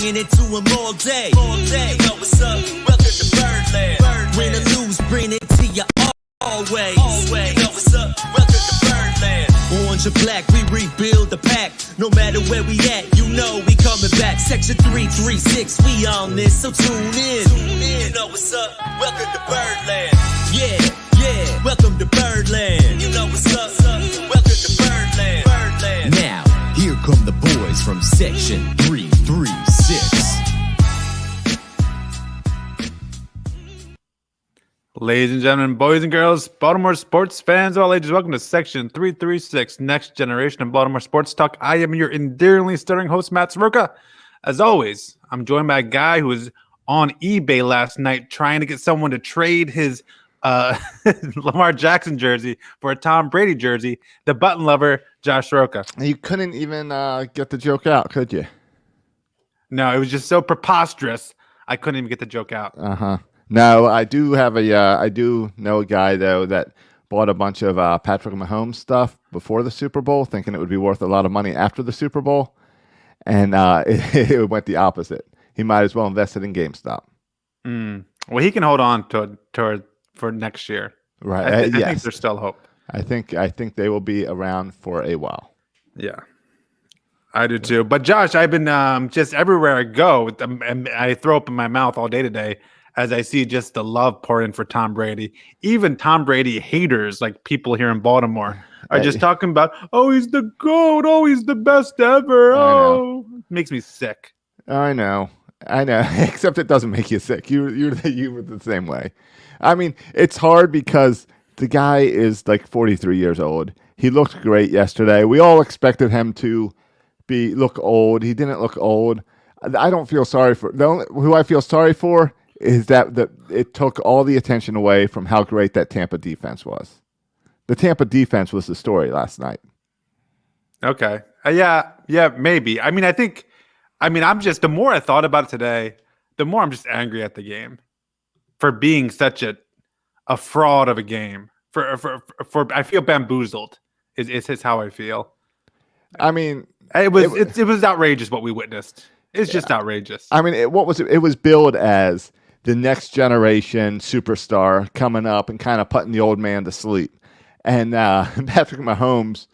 bringing it to him all day. You know what's up? Welcome to Birdland. Win or lose, bring it to you always. You know what's up? Welcome to Birdland. Orange or black, we rebuild the pack. No matter where we at, you know we coming back. Section 336, we on this, so tune in. You know what's up? Welcome to Birdland. Yeah, welcome to Birdland. You know what's up? Welcome to Birdland. Now, here come the boys from Section 336. Ladies and gentlemen, boys and girls, Baltimore sports fans of all ages, welcome to Section 336, Next Generation of Baltimore Sports Talk. I am your endearingly stuttering host, Matt Sroka. As always, I'm joined by a guy who was on eBay last night trying to get someone to trade his Lamar Jackson jersey for a Tom Brady jersey, the button lover, Josh Sroka. You couldn't even get the joke out, could you? No, it was just so preposterous, I couldn't even get the joke out. No, I do I do know a guy, though, that bought a bunch of Patrick Mahomes stuff before the Super Bowl, thinking it would be worth a lot of money after the Super Bowl, and it went the opposite. He might as well invest it in GameStop. Well, he can hold on to for next year. Right. I Yes. think there's still hope. I think they will be around for a while. Yeah, I do too. But Josh, I've been just everywhere I go, and I throw up in my mouth all day today as I see just the love pouring for Tom Brady. Even Tom Brady haters, like people here in Baltimore, are just talking about, oh, he's the GOAT. Oh, he's the best ever. Oh, makes me sick. I know. Except it doesn't make you sick. You were the same way. I mean, it's hard because the guy is like 43 years old. He looked great yesterday. We all expected him to look old. He didn't look old. I don't feel sorry for who I feel sorry for is that it took all the attention away from how great that Tampa defense was. The Tampa defense was the story last night. Okay. Yeah, maybe. I mean, I'm just, the more I thought about it today, the more I'm just angry at the game for being such a fraud of a game. For I feel bamboozled is how I feel. I mean, it was outrageous what we witnessed. It's just outrageous. I mean, what was it? It was billed as the next generation superstar coming up and kind of putting the old man to sleep. And Patrick Mahomes,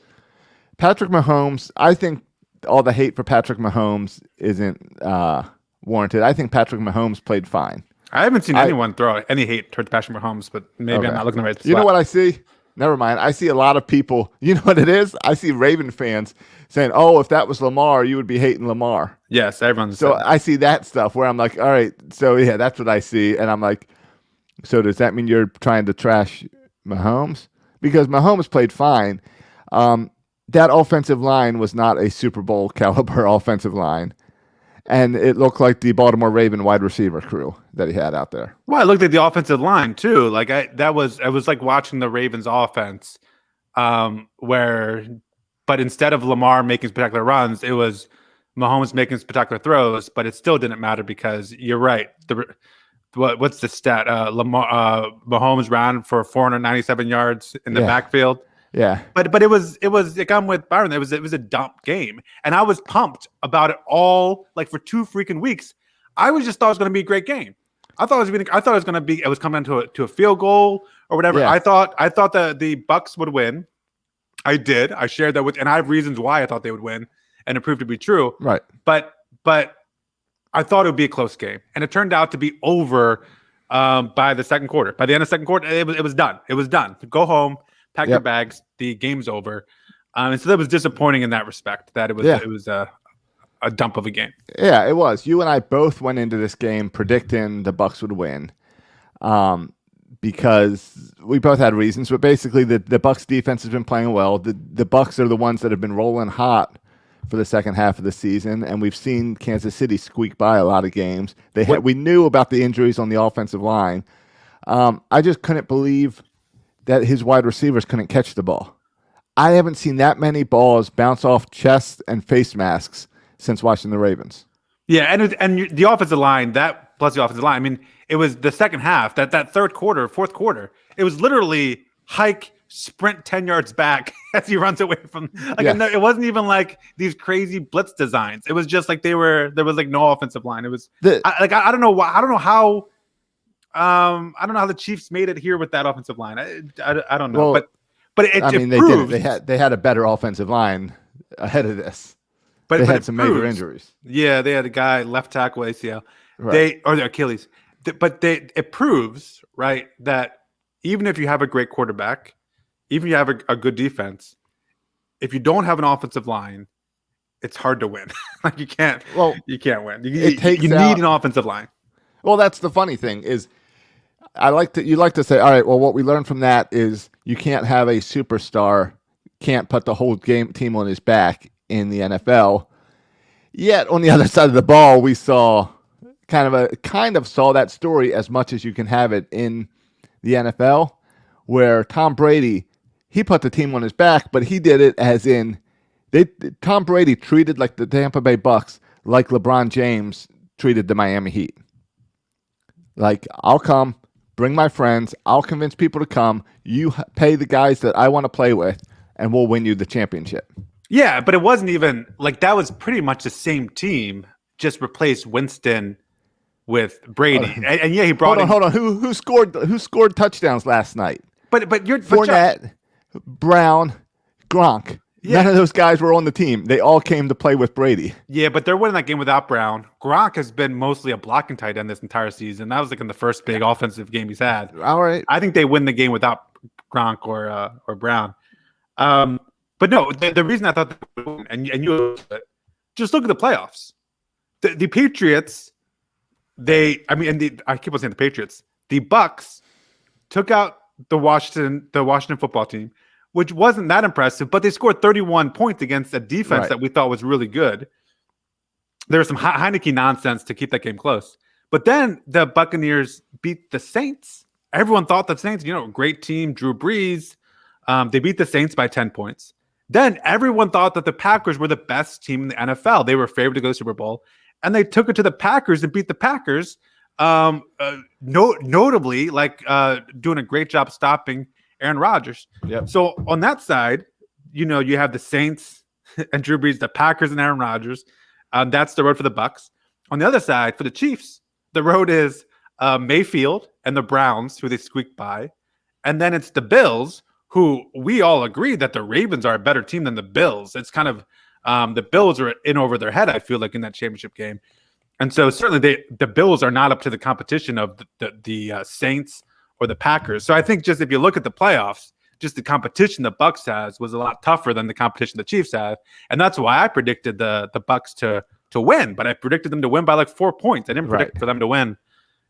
I think all the hate for Patrick Mahomes isn't warranted. I think Patrick Mahomes played fine. I haven't seen anyone throw any hate towards Patrick Mahomes, but maybe I'm not looking at the right spot. You know what I see? Never mind. I see a lot of people. You know what it is? I see Raven fans saying, oh, if that was Lamar, you would be hating Lamar. Yes, everyone's So saying. I see that stuff where I'm like, all right, so yeah, that's what I see. And I'm like, so does that mean you're trying to trash Mahomes? Because Mahomes played fine. That offensive line was not a Super Bowl caliber offensive line. And it looked like the Baltimore Raven wide receiver crew that he had out there. Well, I looked at the offensive line too. Like it was like watching the Ravens offense, but instead of Lamar making spectacular runs, it was Mahomes making spectacular throws. But it still didn't matter because you're right. What's the stat? Mahomes ran for 497 yards in the backfield. Yeah, but it was like I'm with Byron. It was a dump game, and I was pumped about it all like for 2 freaking weeks. I just thought it was going to be a great game. I thought it was going to be. It was coming to a field goal or whatever. Yeah. I thought that the Bucs would win. I did. I shared that and I have reasons why I thought they would win, and it proved to be true. Right. But I thought it would be a close game, and it turned out to be over by the second quarter. By the end of the second quarter, it was done. It was done. Go home. Pack your bags. The game's over, and so that was disappointing in that respect. That it was a dump of a game. Yeah, it was. You and I both went into this game predicting the Bucs would win, because we both had reasons. But basically, the Bucs defense has been playing well. The Bucs are the ones that have been rolling hot for the second half of the season, and we've seen Kansas City squeak by a lot of games. We knew about the injuries on the offensive line. I just couldn't believe that his wide receivers couldn't catch the ball. I haven't seen that many balls bounce off chests and face masks since watching the Ravens. Yeah, and the offensive line, that plus the offensive line, I mean, it was the second half, that third quarter, fourth quarter, it was literally hike, sprint 10 yards back as he runs away from. Like Yes. it wasn't even like these crazy blitz designs. It was just like there was like no offensive line. It was I don't know why. I don't know how. I don't know how the Chiefs made it here with that offensive line. I don't know, Well, but it they proves, did. They had a better offensive line ahead of this. They had some major injuries. Yeah, they had a guy left tackle ACL. Right. Or the Achilles. It proves, right, that even if you have a great quarterback, even if you have a good defense, if you don't have an offensive line, it's hard to win. Like you can't win. You need an offensive line. Well, that's the funny thing is you like to say, all right, well, what we learned from that is you can't have a superstar, can't put the whole team on his back in the NFL. Yet on the other side of the ball, we saw kind of saw that story as much as you can have it in the NFL, where Tom Brady, he put the team on his back, but he did it as in Tom Brady treated like the Tampa Bay Bucks like LeBron James treated the Miami Heat. Like, I'll come, bring my friends, I'll convince people to come, you pay the guys that I want to play with, and we'll win you the championship. Yeah, but it wasn't even like that was pretty much the same team, just replaced Winston with Brady. And yeah, he brought Hold on. Who scored touchdowns last night? But you're Fournette, Brown, Gronk. Yeah. None of those guys were on the team. They all came to play with Brady. Yeah, but they're winning that game without Brown. Gronk has been mostly a blocking tight end this entire season. That was like in the first big offensive game he's had. All right. I think they win the game without Gronk or Brown. But no, the reason I thought that, and you just look at the playoffs. The Patriots, I keep on saying the Patriots. The Bucks took out the Washington football team, which wasn't that impressive, but they scored 31 points against a defense that we thought was really good. There was some Heineke nonsense to keep that game close. But then the Buccaneers beat the Saints. Everyone thought the Saints, great team, Drew Brees. They beat the Saints by 10 points. Then everyone thought that the Packers were the best team in the NFL. They were favored to go to the Super Bowl. And they took it to the Packers and beat the Packers, notably doing a great job stopping Aaron Rodgers. Yep. So on that side, you have the Saints and Drew Brees, the Packers and Aaron Rodgers. That's the road for the Bucks. On the other side, for the Chiefs, the road is Mayfield and the Browns, who they squeaked by. And then it's the Bills, who we all agree that the Ravens are a better team than the Bills. It's kind of the Bills are in over their head, I feel like, in that championship game. And so certainly the Bills are not up to the competition of the Saints or the Packers. So I think just if you look at the playoffs, just the competition the Bucks has was a lot tougher than the competition the Chiefs have. And that's why I predicted the Bucks to win, but I predicted them to win by like 4 points. I didn't predict for them to win,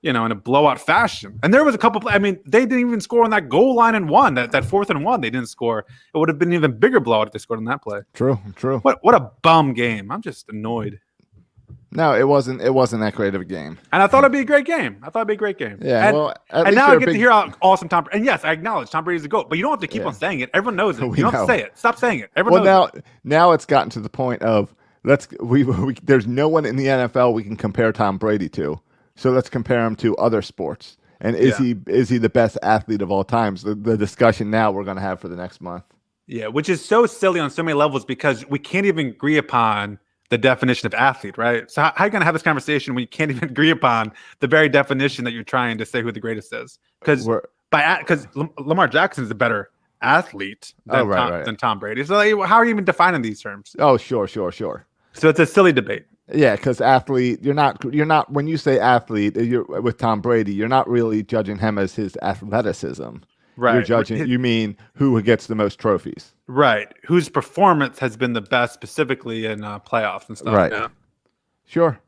in a blowout fashion. And there was a couple, they didn't even score on that goal line and one, that 4th and 1, they didn't score. It would have been an even bigger blowout if they scored on that play. True. What a bum game. I'm just annoyed. No, it wasn't that great of a game. And I thought it'd be a great game. Yeah, and now I get to hear how awesome Tom. And yes, I acknowledge Tom Brady's the GOAT, but you don't have to keep on saying it. Everyone knows it. You don't have to say it. Stop saying it. Everyone knows it. Now it's gotten to the point of there's no one in the NFL we can compare Tom Brady to. So let's compare him to other sports. And is he the best athlete of all times? The discussion now we're going to have for the next month. Yeah, which is so silly on so many levels because we can't even agree upon the definition of athlete, right? So how are you going to have this conversation when you can't even agree upon the very definition that you're trying to say who the greatest is? Because Lamar Jackson is a better athlete than Tom Brady. So how are you even defining these terms? Oh, sure. So it's a silly debate. Yeah, because athlete, you're not. When you say athlete, with Tom Brady, you're not really judging him as his athleticism. Right. You're judging. You mean who gets the most trophies? Right. Whose performance has been the best, specifically in playoffs and stuff. Right. Yeah. Sure.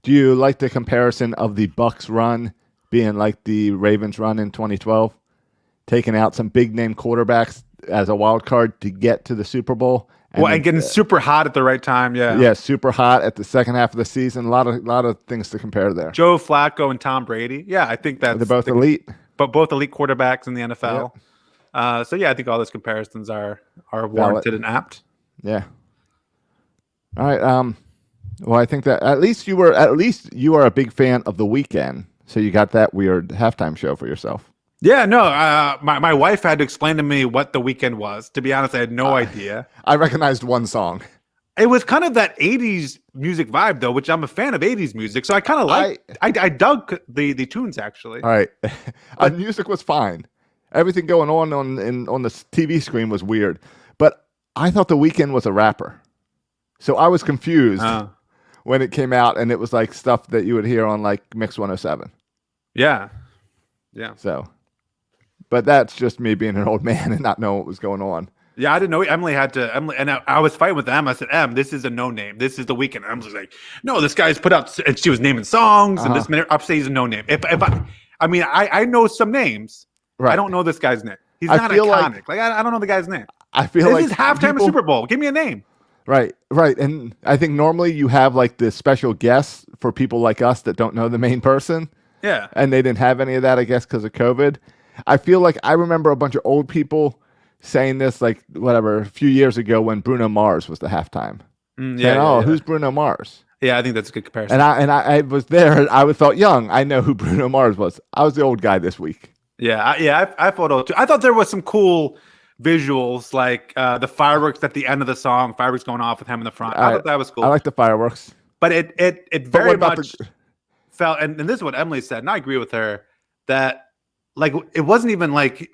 Do you like the comparison of the Bucks run being like the Ravens run in 2012, taking out some big name quarterbacks as a wild card to get to the Super Bowl? And getting super hot at the right time, yeah. Yeah, super hot at the second half of the season. A lot of things to compare there. Joe Flacco and Tom Brady. Yeah, I think they're both elite. But both elite quarterbacks in the NFL. Yep. So yeah, I think all those comparisons are warranted and apt. Yeah. All right. Well, I think that at least you are a big fan of The Weeknd, so you got that weird halftime show for yourself. Yeah, no. My wife had to explain to me what The Weeknd was. To be honest, I had no idea. I recognized one song. It was kind of that 80s music vibe, though, which I'm a fan of 80s music. So I kind of I dug the tunes, actually. All right. The music was fine. Everything going on the TV screen was weird. But I thought The Weeknd was a rapper. So I was confused when it came out, and it was like stuff that you would hear on like Mix 107. Yeah. So, but that's just me being an old man and not knowing what was going on. Yeah, I didn't know. Emily, and I was fighting with Em. I said, Em, this is a no name. This is The Weeknd. Em was like, no, this guy's put out, and she was naming songs, and this minute, I'm saying he's a no name. I know some names. Right. I don't know this guy's name. He's not iconic. I don't know the guy's name. I feel like this is halftime of Super Bowl. Give me a name. Right. And I think normally you have like the special guests for people like us that don't know the main person. Yeah. And they didn't have any of that, I guess, because of COVID. I feel like I remember a bunch of old people saying this, like, whatever, a few years ago when Bruno Mars was the halftime. Who's Bruno Mars? Yeah, I think that's a good comparison. And I was there. I felt young. I know who Bruno Mars was. I was the old guy this week. I thought old too. I thought there was some cool visuals, like the fireworks at the end of the song, fireworks going off with him in the front. I thought that was cool. I like the fireworks. But it very much felt, and this is what Emily said, and I agree with her, that like it wasn't even like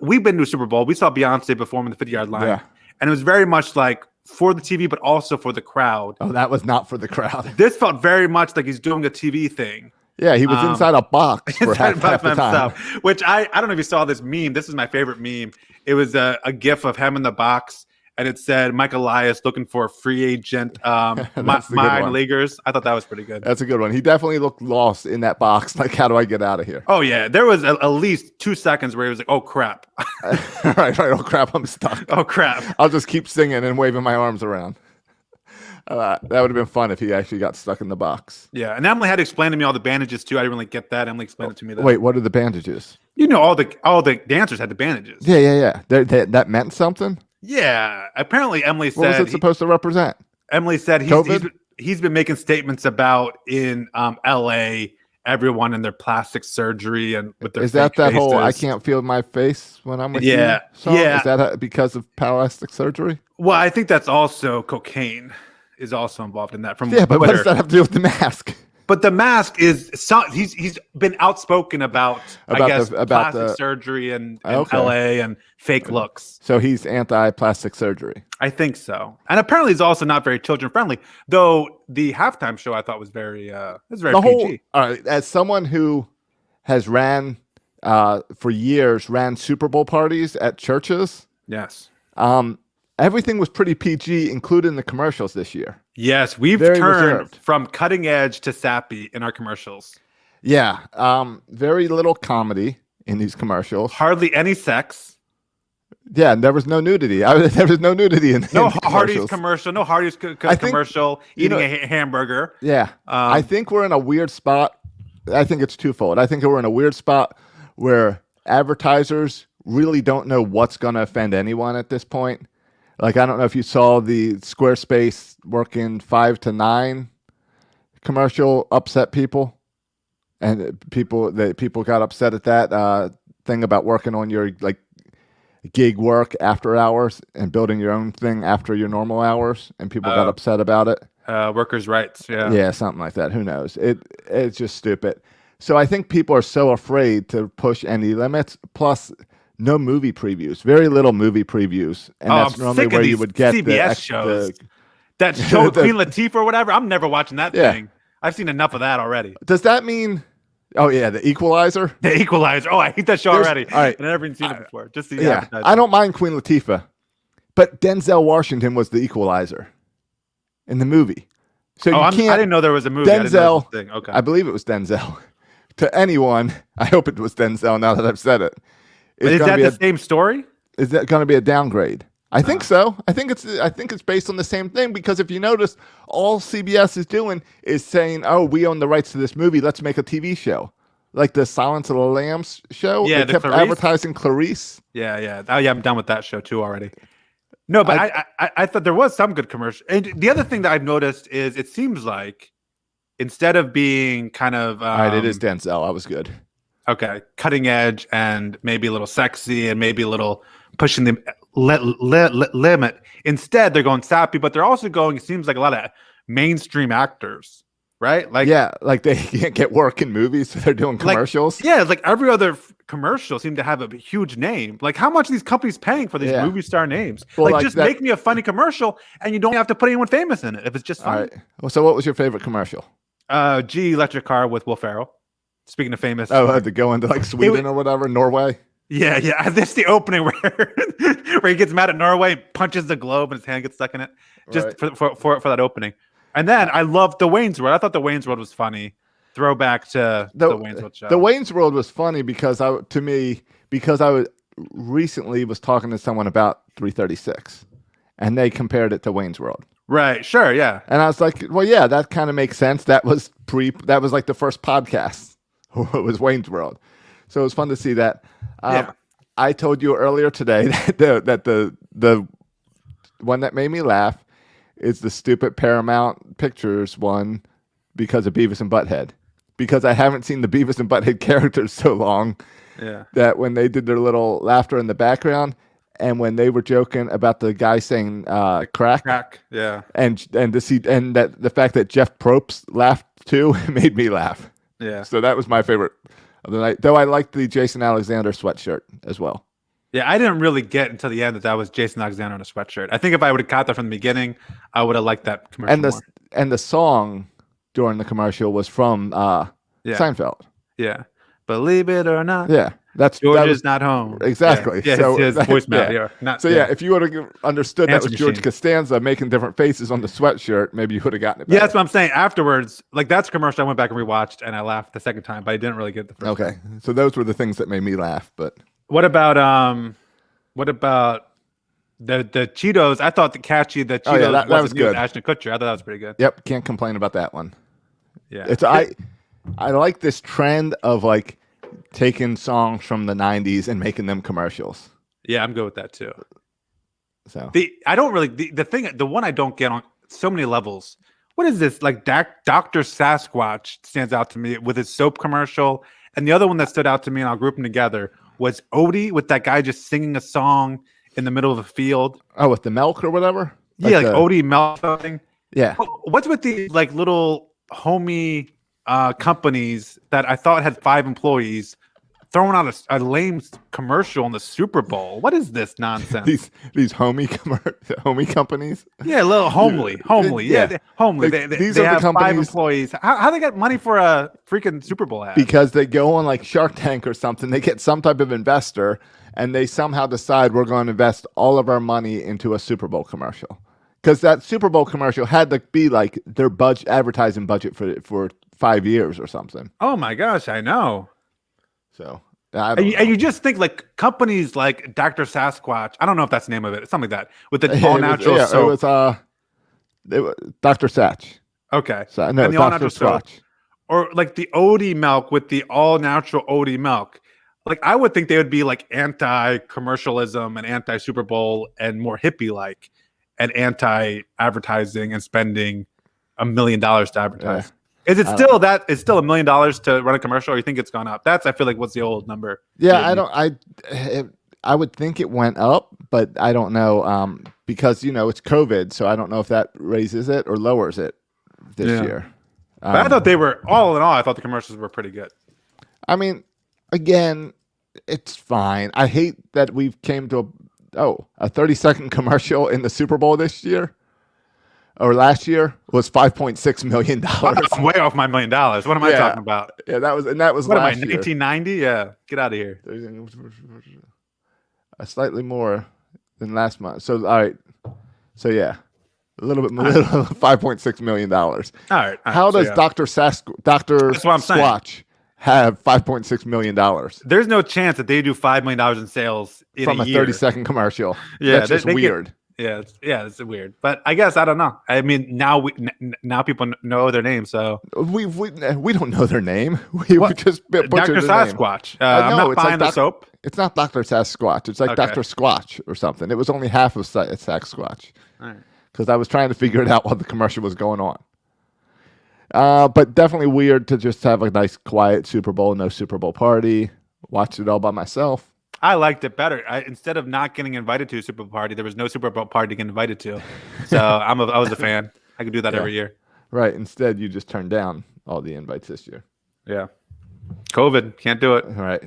we've been to a Super Bowl. We saw Beyonce perform in the 50-yard line, and it was very much like for the TV, but also for the crowd. Oh, that was not for the crowd. This felt very much like he's doing a TV thing. Yeah, he was inside a box for half the time. Which I don't know if you saw this meme. This is my favorite meme. It was a GIF of him in the box, and it said Mike Elias looking for a free agent minor leaguers. I thought that was pretty good. That's a good one. He definitely looked lost in that box. Like, how do I get out of here? Oh, yeah. There was at least 2 seconds where he was like, oh, crap. right. Oh, crap. I'm stuck. Oh, crap. I'll just keep singing and waving my arms around. That would have been fun if he actually got stuck in the box. Yeah, and Emily had to explain to me all the bandages, too. I didn't really get that. Emily explained it to me. Wait, what are the bandages? You know, all the dancers had the bandages. Yeah. That meant something? Yeah. Apparently, Emily said... What was it supposed to represent? Emily said he's been making statements about in L.A., everyone and their plastic surgery and with their Is that faces. Whole I can't feel my face when I'm with you song? Is that because of plastic surgery? Well, I think that's also cocaine is also involved in that. But what does that have to do with the mask? But the mask is he's been outspoken about plastic surgery and LA and fake looks. So he's anti-plastic surgery. I think so. And apparently he's also not very children friendly. Though the halftime show I thought was very PG. All right, as someone who has ran for years ran Super Bowl parties at churches. Yes. Everything was pretty PG, including the commercials this year. Yes, we've turned from cutting edge to sappy in our commercials. Yeah, very little comedy in these commercials. Hardly any sex. Yeah, and there was no nudity. There was no nudity in no Hardee's commercial. No Hardee's commercial eating a hamburger. Yeah, I think we're in a weird spot. I think it's twofold. I think we're in a weird spot where advertisers really don't know what's going to offend anyone at this point. Like, I don't know if you saw the Squarespace working 5 to 9 commercial upset people, and people got upset at that thing about working on your like gig work after hours and building your own thing after your normal hours, and people got upset about it. Workers' rights, yeah, something like that. Who knows? It's just stupid. So I think people are so afraid to push any limits. Plus, no movie previews, very little movie previews, and that's normally where you would get CBS shows. That show Queen Latifah or whatever. I'm never watching that thing. I've seen enough of that already. Does that mean? Oh yeah, The Equalizer. The Equalizer. Oh, I hate that show already. All right, I've never even seen it before. Just the advertising. I don't mind Queen Latifah, but Denzel Washington was the Equalizer in the movie. So I didn't know there was a movie. Denzel. Okay. I believe it was Denzel. To anyone, I hope it was Denzel. Now that I've said it. Is that the same story? Is that going to be a downgrade? I think so. I think it's based on the same thing, because if you notice, all CBS is doing is saying, "Oh, we own the rights to this movie. Let's make a TV show." Like the Silence of the Lambs show. Yeah, they kept advertising Clarice. Yeah. Oh, yeah, I'm done with that show too already. No, but I thought there was some good commercial. And the other thing that I've noticed is it seems like instead of being kind of all right, it is Denzel. I was good. okay, cutting edge and maybe a little sexy and maybe a little pushing the limit. Instead, they're going sappy, but they're also going, it seems like a lot of mainstream actors, right? Like, yeah, like they can't get work in movies, so they're doing commercials. Like every other commercial seemed to have a huge name. Like, how much are these companies paying for these movie star names? Well, like just make me a funny commercial, and you don't have to put anyone famous in it if it's just funny. All right. Well, so what was your favorite commercial? G Electric Car with Will Ferrell. Speaking of famous, had to go into like Sweden or whatever, Norway. Yeah. That's the opening where he gets mad at Norway, punches the globe, and his hand gets stuck in it. Just for that opening. And then I loved the Wayne's World. I thought the Wayne's World was funny. Throwback to the Wayne's World show. The Wayne's World was funny because I recently was talking to someone about 336, and they compared it to Wayne's World. Right. Sure. Yeah. And I was like, well, yeah, that kind of makes sense. That was like the first podcast. It was Wayne's World. So it was fun to see that. I told you earlier today that the one that made me laugh is the stupid Paramount Pictures one because of Beavis and Butthead. Because I haven't seen the Beavis and Butthead characters so long that when they did their little laughter in the background and when they were joking about the guy saying crack, and the fact that Jeff Probst laughed too made me laugh. Yeah. So that was my favorite of the night. Though I liked the Jason Alexander sweatshirt as well. Yeah, I didn't really get until the end that was Jason Alexander in a sweatshirt. I think if I would have caught that from the beginning, I would have liked that commercial more. And the song during the commercial was from Seinfeld. Yeah. Believe it or not. Yeah. George is not home. Exactly. Yeah, so his voicemail. If you would have understood that was George Costanza making different faces on the sweatshirt, maybe you would have gotten it better. Yeah, that's what I'm saying. Afterwards, like that's a commercial I went back and rewatched, and I laughed the second time, but I didn't really get the first time. So those were the things that made me laugh. But what about the Cheetos? I thought the Cheetos that was good. Ashton Kutcher. I thought that was pretty good. Yep, can't complain about that one. Yeah, I like this trend of like taking songs from the 90s and making them commercials. Yeah, I'm good with that too. So the one I don't get on so many levels. What is this? Like Dr. Sasquatch stands out to me with his soap commercial, and the other one that stood out to me, and I'll group them together, was Odie with that guy just singing a song in the middle of a field. Oh, with the milk or whatever. Yeah, like Odie milk something. Yeah. What's with these like little homey companies that I thought had 5 employees throwing out a lame commercial in the Super Bowl? What is this nonsense? these homey companies? Yeah, a little homely. Yeah, homely. These are the companies, 5 employees. How they get money for a freaking Super Bowl ad? Because they go on like Shark Tank or something. They get some type of investor, and they somehow decide we're going to invest all of our money into a Super Bowl commercial. Because that Super Bowl commercial had to be like their advertising budget for 5 years or something. Oh my gosh, I know. So, and you just think like companies like Dr. Sasquatch. I don't know if that's the name of it. It's something like that with the all natural soap. It was Dr. Satch. Okay. So, no, Dr. Squatch. Or like the Odie milk with the all natural Odie milk. Like I would think they would be like anti-commercialism and anti-Super Bowl and more hippie like and anti-advertising and spending $1 million to advertise. Yeah. Is it still that? It's still $1 million to run a commercial, or you think it's gone up? That's I feel like what's the old number? Yeah, I would think it went up, but I don't know because it's COVID, so I don't know if that raises it or lowers it this year. But I thought they were all in all. I thought the commercials were pretty good. I mean, again, it's fine. I hate that we've came to a 30-second commercial in the Super Bowl this year. Or last year was $5.6 million. I'm way off my $1 million. What am I talking about? Yeah, that was what last am I, 1990? Yeah, get out of here. Slightly more than last month. So all right. So yeah, a little bit more. $5.6 million. All right. How does Dr. Squatch have $5.6 million? There's no chance that they do $5 million in sales from a 30-second commeral. Yeah, that's just weird. It's weird, but I guess I don't know. I mean, now people know their name, so we don't know their name. We just Dr. Sasquatch. I'm not buying the soap. It's not Dr. Sasquatch. It's like Dr. Squatch or something. It was only half of Sasquatch because I was trying to figure it out while the commercial was going on. But definitely weird to just have a nice, quiet Super Bowl, no Super Bowl party. Watched it all by myself. I liked it better. Instead of not getting invited to a Super Bowl party, there was no Super Bowl party to get invited to. So I was a fan. I could do that every year. Right. Instead, you just turned down all the invites this year. Yeah. COVID. Can't do it. All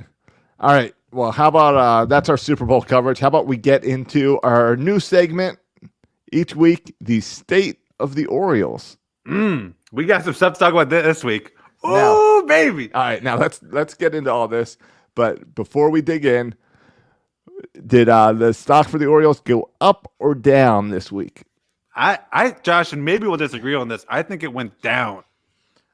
right. Well, how about that's our Super Bowl coverage. How about we get into our new segment each week, the State of the Orioles. We got some stuff to talk about this week. Oh, baby. All right. Now, let's get into all this. But before we dig in, did the stock for the Orioles go up or down this week? Josh, and maybe we'll disagree on this. I think it went down.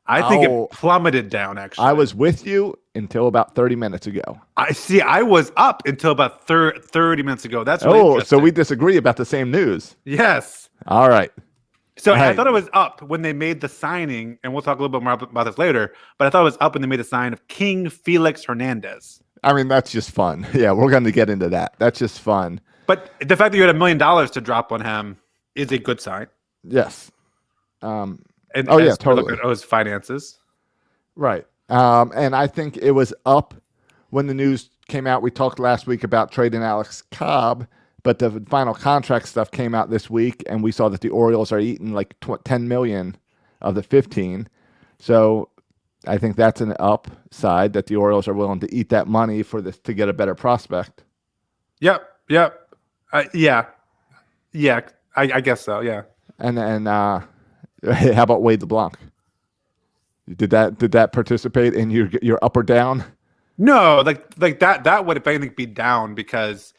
I think it plummeted down, actually. I was with you until about 30 minutes ago. I was up until about 30 minutes ago. That's really so we disagree about the same news. Yes. All right. So I thought it was up when they made the signing, and we'll talk a little bit more about this later, but I thought it was up when they made the sign of King Felix Hernandez. I mean, that's just fun. Yeah, we're going to get into that. That's just fun. But the fact that you had $1 million to drop on him is a good sign. Yes. Totally. Look at his finances. Right. And I think it was up when the news came out. We talked last week about trading Alex Cobb, but the final contract stuff came out this week, and we saw that the Orioles are eating like $10 million of the 15. So I think that's an upside that the Orioles are willing to eat that money for this to get a better prospect. Yep. I guess so. Yeah. And how about Wade LeBlanc? Did that participate in your up or down? No, like that would, if anything, be down because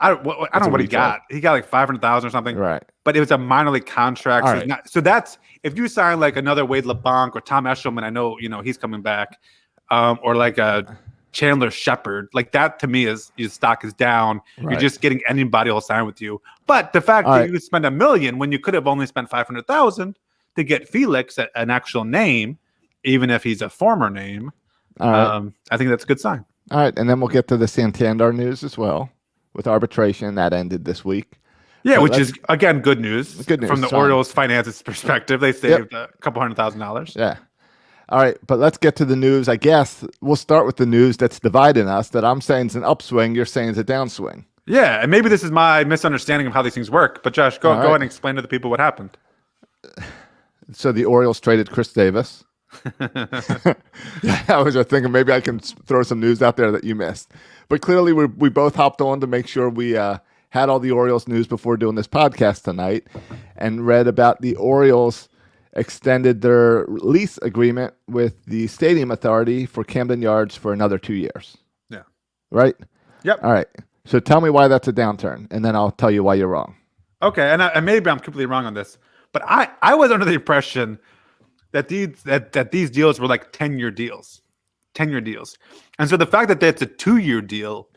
I don't know what he got. He got like $500,000 or something, right? But it was a minor league contract. So, so that's if you sign like another Wade LeBlanc or Tom Eshelman. I know he's coming back, or like a Chandler Shepard. Like that to me is your stock is down. Right. You're just getting anybody who'll sign with you. But the fact that you spend $1 million when you could have only spent $500,000 to get Felix an actual name, even if he's a former name, I think that's a good sign. All right, and then we'll get to the Santander news as well with arbitration that ended this week. Yeah, which is again good news. Good news from the Orioles' finances perspective. They saved a couple $100,000. Yeah. All right, but let's get to the news. I guess we'll start with the news that's dividing us. That I'm saying is an upswing. You're saying is a downswing. Yeah, and maybe this is my misunderstanding of how these things work. But Josh, go ahead and explain to the people what happened. So the Orioles traded Chris Davis. Yeah, I was just thinking maybe I can throw some news out there that you missed. But clearly we both hopped on to make sure we had all the Orioles news before doing this podcast tonight and read about the Orioles extended their lease agreement with the Stadium Authority for Camden Yards for another 2 years. Yeah. Right? Yep. All right. So tell me why that's a downturn, and then I'll tell you why you're wrong. Okay, and maybe I'm completely wrong on this, but I was under the impression that these deals were like 10-year deals. 10-year deals. And so the fact that it's a 2-year deal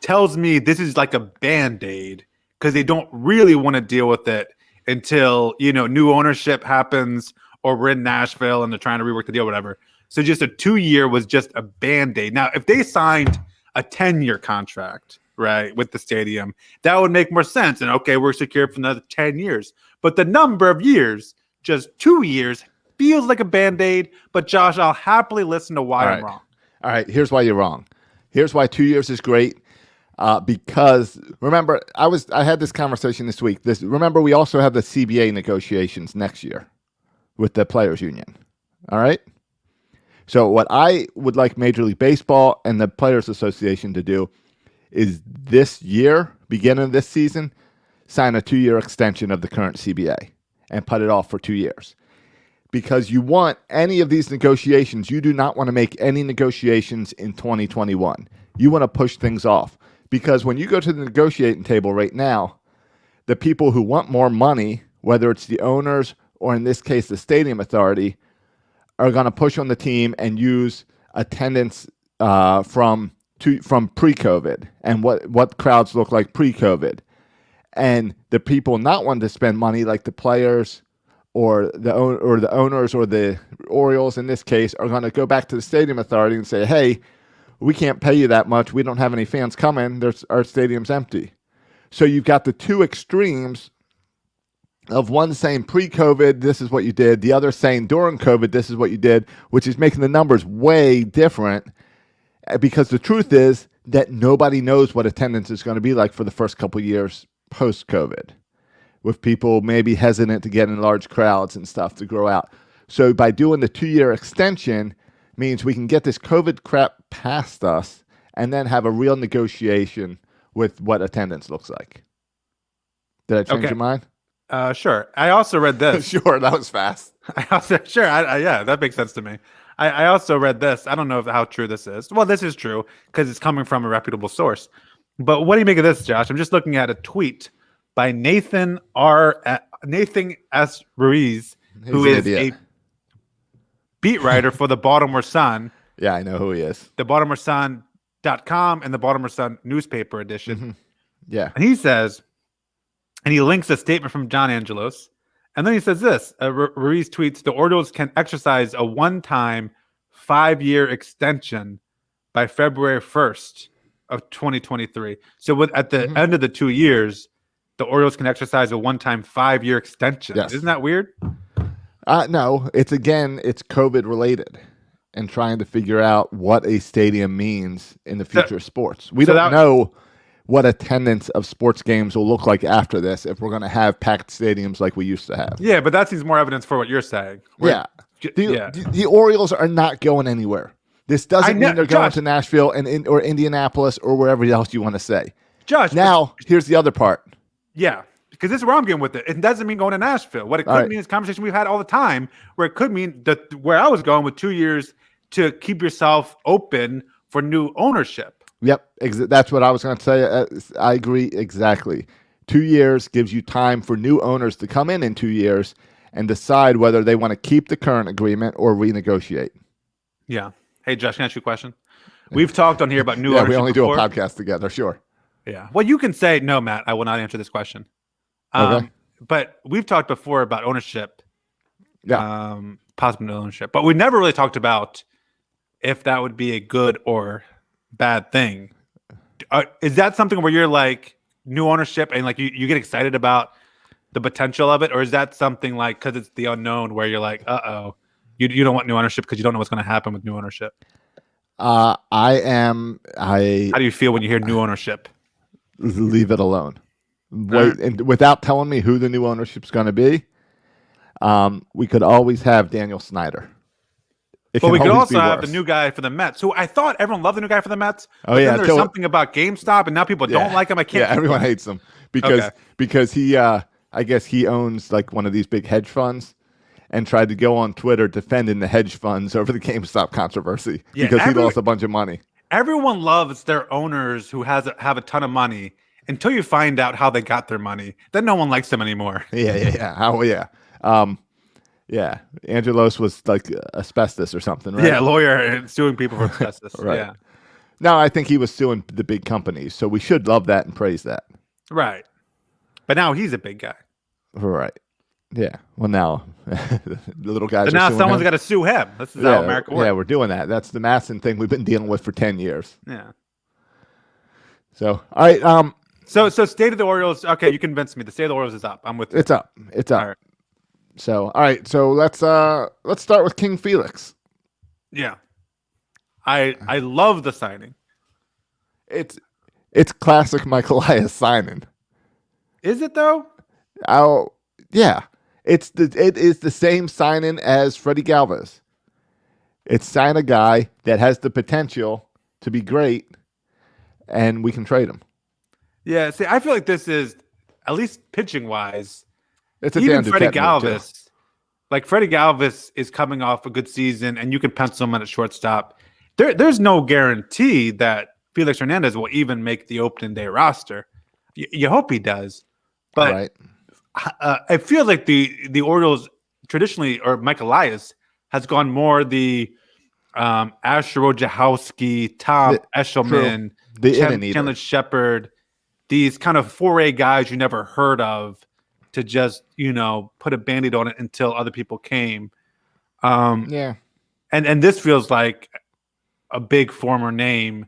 tells me this is like a Band-Aid because they don't really want to deal with it until, new ownership happens or we're in Nashville and they're trying to rework the deal, whatever. So just a 2-year was just a Band-Aid. Now, if they signed a 10-year contract, right, with the stadium, that would make more sense. And okay, we're secure for another 10 years. But the number of years, just 2 years, feels like a Band-Aid. But Josh, I'll happily listen to why I'm wrong. All right, here's why you're wrong. Here's why 2 years is great. Because remember, I had this conversation this week. Remember, we also have the CBA negotiations next year with the Players Union. All right. So what I would like Major League Baseball and the Players Association to do is this year, beginning of this season, sign a 2-year extension of the current CBA and put it off for 2 years. Because you want any of these negotiations, you do not want to make any negotiations in 2021. You want to push things off. Because when you go to the negotiating table right now, the people who want more money, whether it's the owners or in this case the Stadium Authority, are going to push on the team and use attendance from pre-COVID and what crowds look like pre-COVID. And the people not wanting to spend money, like the players or the owners or the Orioles in this case, are going to go back to the Stadium Authority and say, hey, we can't pay you that much. We don't have any fans coming. Our stadium's empty. So you've got the two extremes of one saying pre-COVID, this is what you did. The other saying during COVID, this is what you did, which is making the numbers way different because the truth is that nobody knows what attendance is going to be like for the first couple of years post-COVID, with people maybe hesitant to get in large crowds and stuff to grow out. So by doing the 2-year extension means we can get this COVID crap past us and then have a real negotiation with what attendance looks like. Did I change your mind? Sure. I also read this. Sure, that was fast. Yeah, that makes sense to me. I also read this. I don't know how true this is. Well, this is true because it's coming from a reputable source. But what do you make of this, Josh? I'm just looking at a tweet by Nathan S. Ruiz, who is a beat writer for the Baltimore Sun. Yeah, I know who he is. The BaltimoreSun.com and the Baltimore Sun newspaper edition. Mm-hmm. Yeah. And he says, and he links a statement from John Angelos. And then he says this, Ruiz tweets, the Orioles can exercise a one-time 5-year extension by February 1st of 2023. So at the end of the 2 years, the Orioles can exercise a one-time 5-year extension. Yes. Isn't that weird? No, it's COVID related and trying to figure out what a stadium means in the future of sports. We don't know what attendance of sports games will look like after this if we're going to have packed stadiums like we used to have. Yeah, but that seems more evidence for what you're saying. The Orioles are not going anywhere. This doesn't mean they're going to Nashville or Indianapolis or wherever else you want to say. Josh, now, here's the other part. Yeah, because this is where I'm getting with it. It doesn't mean going to Nashville. What it could mean is conversation we've had all the time, where it could mean that where I was going with 2 years to keep yourself open for new ownership. Yep, that's what I was going to say. I agree exactly. 2 years gives you time for new owners to come in 2 years and decide whether they want to keep the current agreement or renegotiate. Yeah. Hey, Josh, can I ask you a question? We've talked on here about new ownership. We only before. do a podcast together, sure. Yeah. Well, you can say, no, Matt, I will not answer this question. Okay. But we've talked before about ownership. Yeah. Possible ownership. But we never really talked about if that would be a good or bad thing. Is that something where you're like new ownership and like you get excited about the potential of it? Or is that something like because it's the unknown where you're like, you don't want new ownership because you don't know what's going to happen with new ownership? How do you feel when you hear new ownership? Leave it alone. Wait, and without telling me who the new ownership's going to be, we could always have Daniel Snyder. But we could also have the new guy for the Mets, who I thought everyone loved the new guy for the Mets. Oh, yeah. Then there's something about GameStop, and now people don't like him. I can't. Yeah, everyone hates him because he, I guess he owns like one of these big hedge funds and tried to go on Twitter defending the hedge funds over the GameStop controversy because he lost a bunch of money. Everyone loves their owners who have a ton of money until you find out how they got their money. Then no one likes them anymore. Yeah. Yeah, Angelos was like asbestos or something, right? Yeah, lawyer and suing people for asbestos. Right. Yeah. No, I think he was suing the big companies, so we should love that and praise that. Right. But now he's a big guy. Right. Yeah. Well, now the little guys. So now someone's got to sue him. This is how America works. Yeah, we're doing that. That's the Masson thing we've been dealing with for 10 years. Yeah. So, all right. So state of the Orioles. Okay, you convinced me. The state of the Orioles is up. I'm with you. It's up. All right. So, all right. So let's start with King Felix. Yeah. I love the signing. It's classic Michael Elias signing. Is it though? Oh, yeah. It is the same signing as Freddie Galvis. It's sign a guy that has the potential to be great, and we can trade him. Yeah. See, I feel like this is at least pitching wise. It's even Freddie Galvis. Like Freddie Galvis is coming off a good season, and you can pencil him at a shortstop. There's no guarantee that Felix Hernandez will even make the opening day roster. You hope he does, but I feel like the Orioles traditionally, or Mike Elias, has gone more the Asher Wojciechowski, Tom Eshelman, Chandler Shepard, these kind of 4A guys you never heard of, to just, put a Band-Aid on it until other people came. And this feels like a big former name.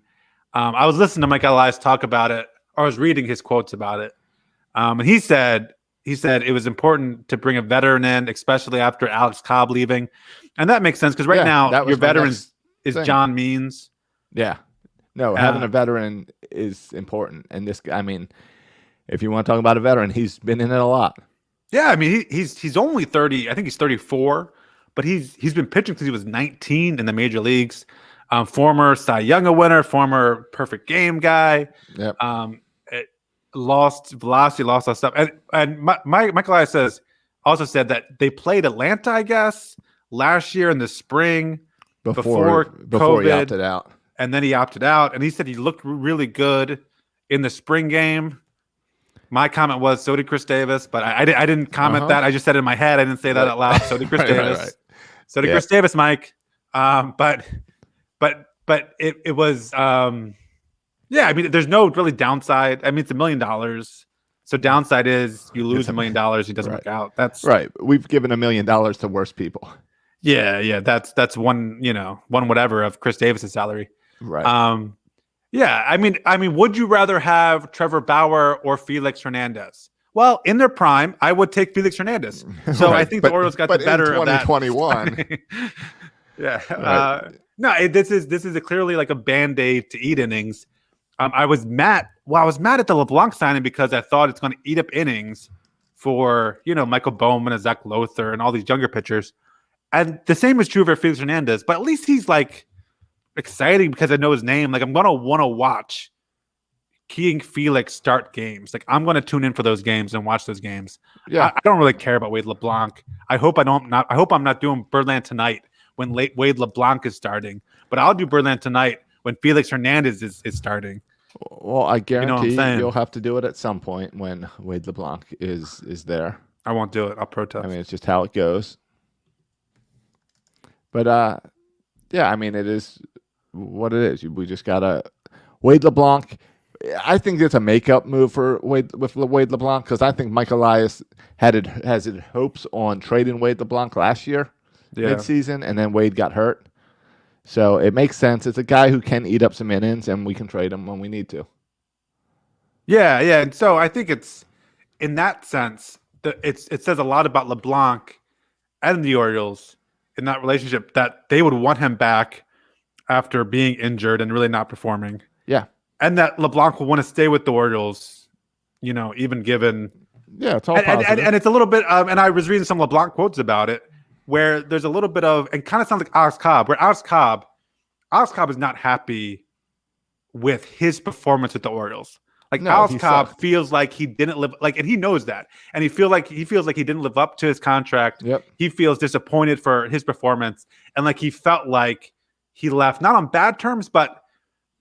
I was listening to Mike Elias talk about it, or I was reading his quotes about it. And he said he said it was important to bring a veteran in, especially after Alex Cobb leaving. And that makes sense because right now your veteran is John Means. Yeah. No, having a veteran is important. And this, I mean, if you want to talk about a veteran, he's been in it a lot. Yeah, I mean, he's only 30. I think he's 34, but he's been pitching since he was 19 in the major leagues. Former Cy Young winner, former perfect game guy. Yep. Lost velocity, lost all that stuff. And Michael Elias also said that they played Atlanta, I guess, last year in the spring before COVID, he opted out. And then he opted out. And he said he looked really good in the spring game. My comment was, so did Chris Davis, but I didn't comment that. I just said it in my head. I didn't say that out loud. So did Chris Davis. Right. So did Chris Davis, Mike. But it was yeah, I mean, there's no really downside. I mean, it's $1 million. So downside is you lose $1 million. He doesn't work out. That's right. We've given $1 million to worse people. Yeah. That's one whatever of Chris Davis's salary. Right. Yeah. I mean, would you rather have Trevor Bauer or Felix Hernandez? Well, in their prime, I would take Felix Hernandez. So I think the Orioles got the better of that. 2021. Yeah. Right. No, this is clearly like a Band-Aid to eat innings. I was mad at the LeBlanc signing because I thought it's going to eat up innings for, Michael Bowman and Zach Lothar and all these younger pitchers. And the same is true for Felix Hernandez, but at least he's like exciting because I know his name. Like I'm going to want to watch King Felix start games. Like I'm going to tune in for those games and watch those games. Yeah. I don't really care about Wade LeBlanc. I hope I'm not doing Birdland tonight when Wade LeBlanc is starting, but I'll do Birdland tonight when Felix Hernandez is starting. Well, I guarantee you'll have to do it at some point when Wade LeBlanc is there. I won't do it. I'll protest. I mean, it's just how it goes. But yeah, I mean, it is what it is. We just gotta Wade LeBlanc. I think it's a makeup move for Wade LeBlanc because I think Mike Elias has hopes on trading Wade LeBlanc last year mid-season, and then Wade got hurt. So it makes sense. It's a guy who can eat up some innings, and we can trade him when we need to. Yeah. And so I think it's in that sense that it says a lot about LeBlanc and the Orioles in that relationship that they would want him back after being injured and really not performing. Yeah. And that LeBlanc will want to stay with the Orioles, even given. Yeah, it's all positive. And it's a little bit, and I was reading some LeBlanc quotes about it, where there's a little bit of, and kind of sounds like Alex Cobb, where Alex Cobb is not happy with his performance with the Orioles. Like Alex Cobb feels like he didn't live, like, and he knows that, and he feels like he didn't live up to his contract. Yep. He feels disappointed for his performance, and like he felt like he left not on bad terms, but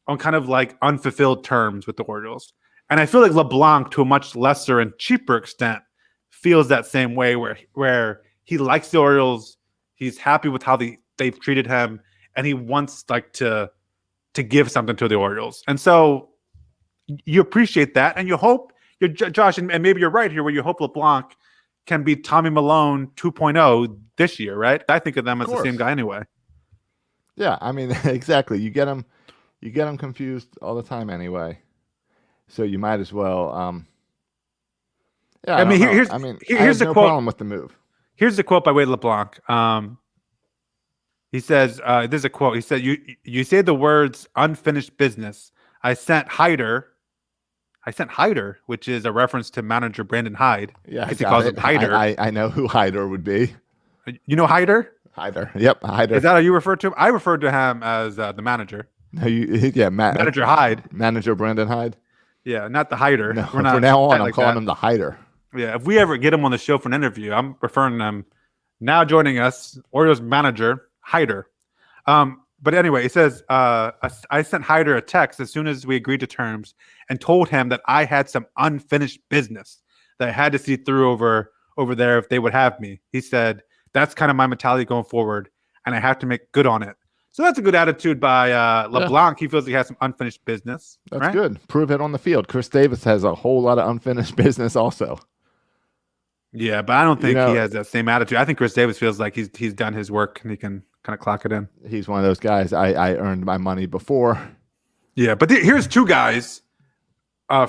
on kind of like unfulfilled terms with the Orioles. And I feel like LeBlanc, to a much lesser and cheaper extent, feels that same way, where he likes the Orioles, he's happy with how they've treated him, and he wants like to give something to the Orioles. And so you appreciate that, and you hope Josh, and maybe you're right here, where you hope LeBlanc can be Tommy Milone 2.0 this year, right? I think of them as the same guy anyway. Yeah, I mean, exactly. You get them confused all the time anyway. So you might as well. Yeah, here's the quote. Problem with the move. Here's the quote by Wade LeBlanc. He says, "There's a quote." He said, "You say the words unfinished business. I sent Hyder, which is a reference to manager Brandon Hyde. Yeah, he calls him Hyder. I know who Hyder would be. You know Hyder? Hyder. Yep, Hyder. Is that how you refer to him? I referred to him as the manager. No, manager Hyde. Manager Brandon Hyde. Yeah, not the Hyder. No, from now on, I'm calling him the Hyder. Yeah, if we ever get him on the show for an interview, I'm referring to him. Now joining us, Orioles manager Hyder. But anyway, he says, I sent Hyder a text as soon as we agreed to terms and told him that I had some unfinished business that I had to see through over there if they would have me. He said, that's kind of my mentality going forward, and I have to make good on it. So that's a good attitude by LeBlanc. He feels he has some unfinished business. That's good. Prove it on the field. Chris Davis has a whole lot of unfinished business also. Yeah, but I don't think he has that same attitude. I think Chris Davis feels like he's done his work and he can kind of clock it in. He's one of those guys. I earned my money before. Yeah, but here's two guys,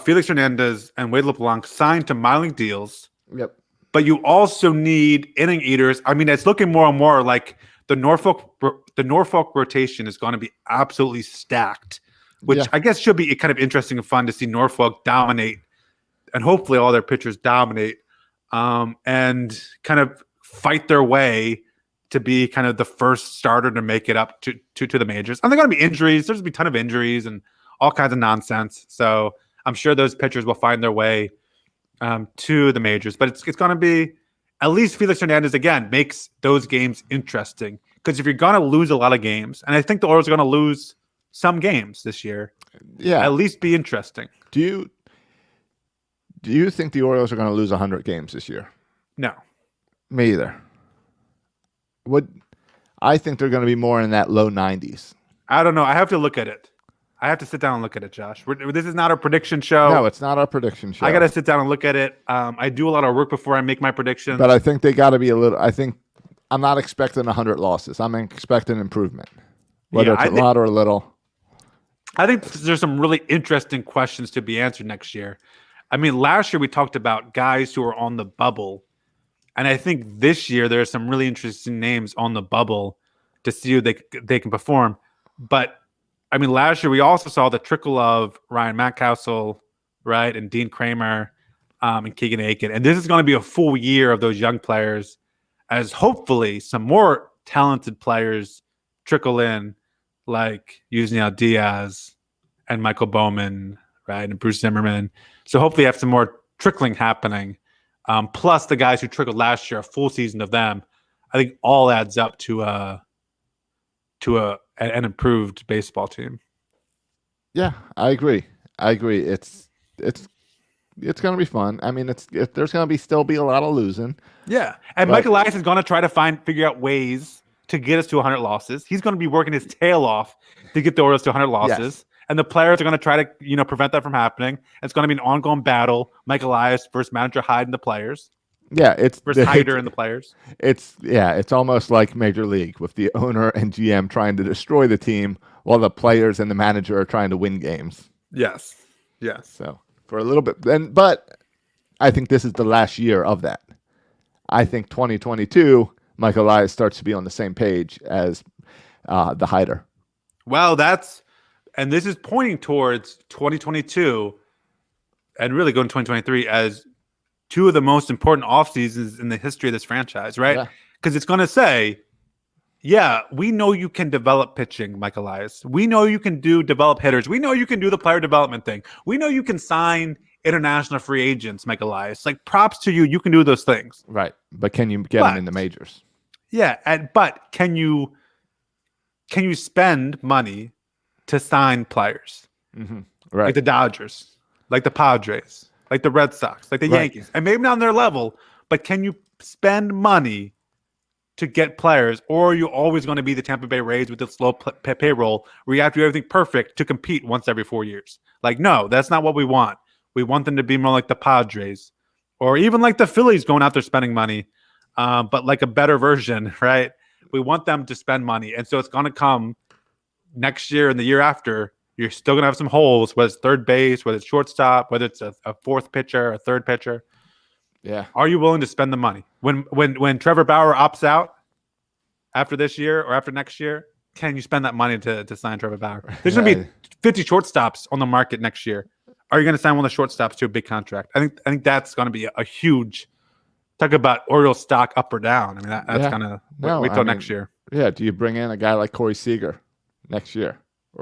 Felix Hernandez and Wade LeBlanc, signed to minor league deals Yep. But you also need inning eaters. I mean, it's looking more and more like the Norfolk rotation is going to be absolutely stacked, which I guess should be kind of interesting and fun to see Norfolk dominate, and hopefully all their pitchers dominate, and kind of fight their way to be kind of the first starter to make it up to the majors. And they're going to be injuries. There's going to be a ton of injuries and all kinds of nonsense. So I'm sure those pitchers will find their way to the majors, but it's going to be at least Felix Hernandez again makes those games interesting, because if you're going to lose a lot of games, and I think the Orioles are going to lose some games this year, at least be interesting. Do you think the Orioles are going to lose 100 games this year? No, me either. I think they're going to be more in that low 90s. I don't know. I have to look at it. I have to sit down and look at it, Josh. This is not a prediction show. No, it's not our prediction show. I got to sit down and look at it. I do a lot of work before I make my predictions. But I think they got to be a little. I think I'm not expecting 100 losses. I'm expecting improvement, whether it's a lot or a little. I think there's some really interesting questions to be answered next year. I mean, last year we talked about guys who are on the bubble, and I think this year there are some really interesting names on the bubble to see who they can perform. But I mean, last year we also saw the trickle of Ryan Mountcastle, right, and Dean Kramer, and Keegan Aiken. And this is going to be a full year of those young players, as hopefully some more talented players trickle in, like Yusniel Diaz and Michael Bowman, right, and Bruce Zimmerman. So hopefully you have some more trickling happening. Plus the guys who trickled last year, a full season of them, I think all adds up to an improved baseball team. Yeah, I agree. It's going to be fun. I mean, there's going to still be a lot of losing. Yeah, and Mike Elias is going to try to figure out ways to get us to 100 losses. He's going to be working his tail off to get the Orioles to 100 losses. Yes. And the players are going to try to, prevent that from happening. It's going to be an ongoing battle. Mike Elias versus manager Hyde and the players. Yeah, it's versus Hyder and the players. It's almost like Major League with the owner and GM trying to destroy the team while the players and the manager are trying to win games. Yes. So for a little bit, but I think this is the last year of that. I think 2022, Mike Elias starts to be on the same page as the Hyder. Well, and this is pointing towards 2022 and really going to 2023 as two of the most important off seasons in the history of this franchise, right? Because it's going to say, yeah, we know you can develop pitching, Mike Elias. We know you can develop hitters. We know you can do the player development thing. We know you can sign international free agents, Mike Elias. Like, props to you. You can do those things. Right. But can you get them in the majors? Yeah. But can you spend money to sign players? Mm-hmm. Right. Like the Dodgers, like the Padres, like the Red Sox, like the Yankees. And maybe not on their level, but can you spend money to get players, or are you always going to be the Tampa Bay Rays with the slow payroll where you have to do everything perfect to compete once every 4 years? Like, no, that's not what we want. We want them to be more like the Padres, or even like the Phillies going out there spending money, but like a better version, right? We want them to spend money. And so it's going to come next year and the year after. You're still going to have some holes, whether it's third base, whether it's shortstop, whether it's a fourth pitcher, a third pitcher. Yeah. Are you willing to spend the money? When Trevor Bauer opts out after this year or after next year, can you spend that money to sign Trevor Bauer? There's going to be 50 shortstops on the market next year. Are you going to sign one of the shortstops to a big contract? I think that's going to be a huge talk about Orioles stock up or down. I mean, that's kind of wait till next year. Yeah. Do you bring in a guy like Corey Seager next year?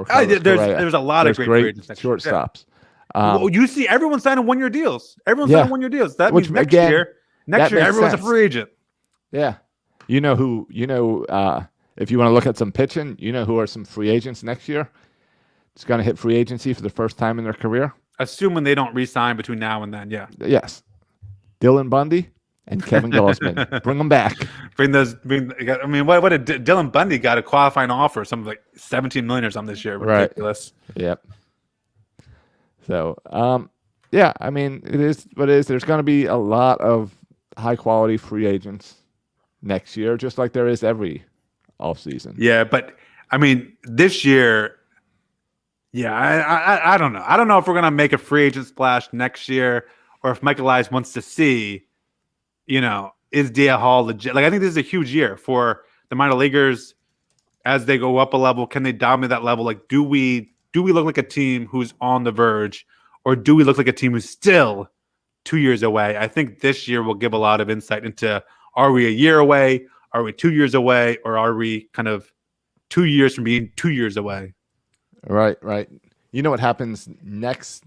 There's a lot of great shortstops. Well, you see everyone signing 1 year deals. Everyone's signing 1 year deals. That means next year everyone's a free agent. Yeah. If you want to look at some pitching, who are some free agents next year? It's going to hit free agency for the first time in their career. Assuming they don't re-sign between now and then, yeah. Yes. Dylan Bundy and Kevin Gausman. Bring them back. What did Dylan Bundy got a qualifying offer? Something like $17 million or something this year. Ridiculous. Right. Yep. So, I mean, it is what it is. There's going to be a lot of high-quality free agents next year, just like there is every offseason. Yeah, but, I mean, this year, I don't know. I don't know if we're going to make a free agent splash next year or if Mike Elias wants to see is DL Hall legit? Like, I think this is a huge year for the minor leaguers as they go up a level. Can they dominate that level? Like, do we look like a team who's on the verge, or do we look like a team who's still 2 years away? I think this year will give a lot of insight into, are we a year away? Are we 2 years away? Or are we kind of 2 years from being 2 years away? Right. You know what happens next?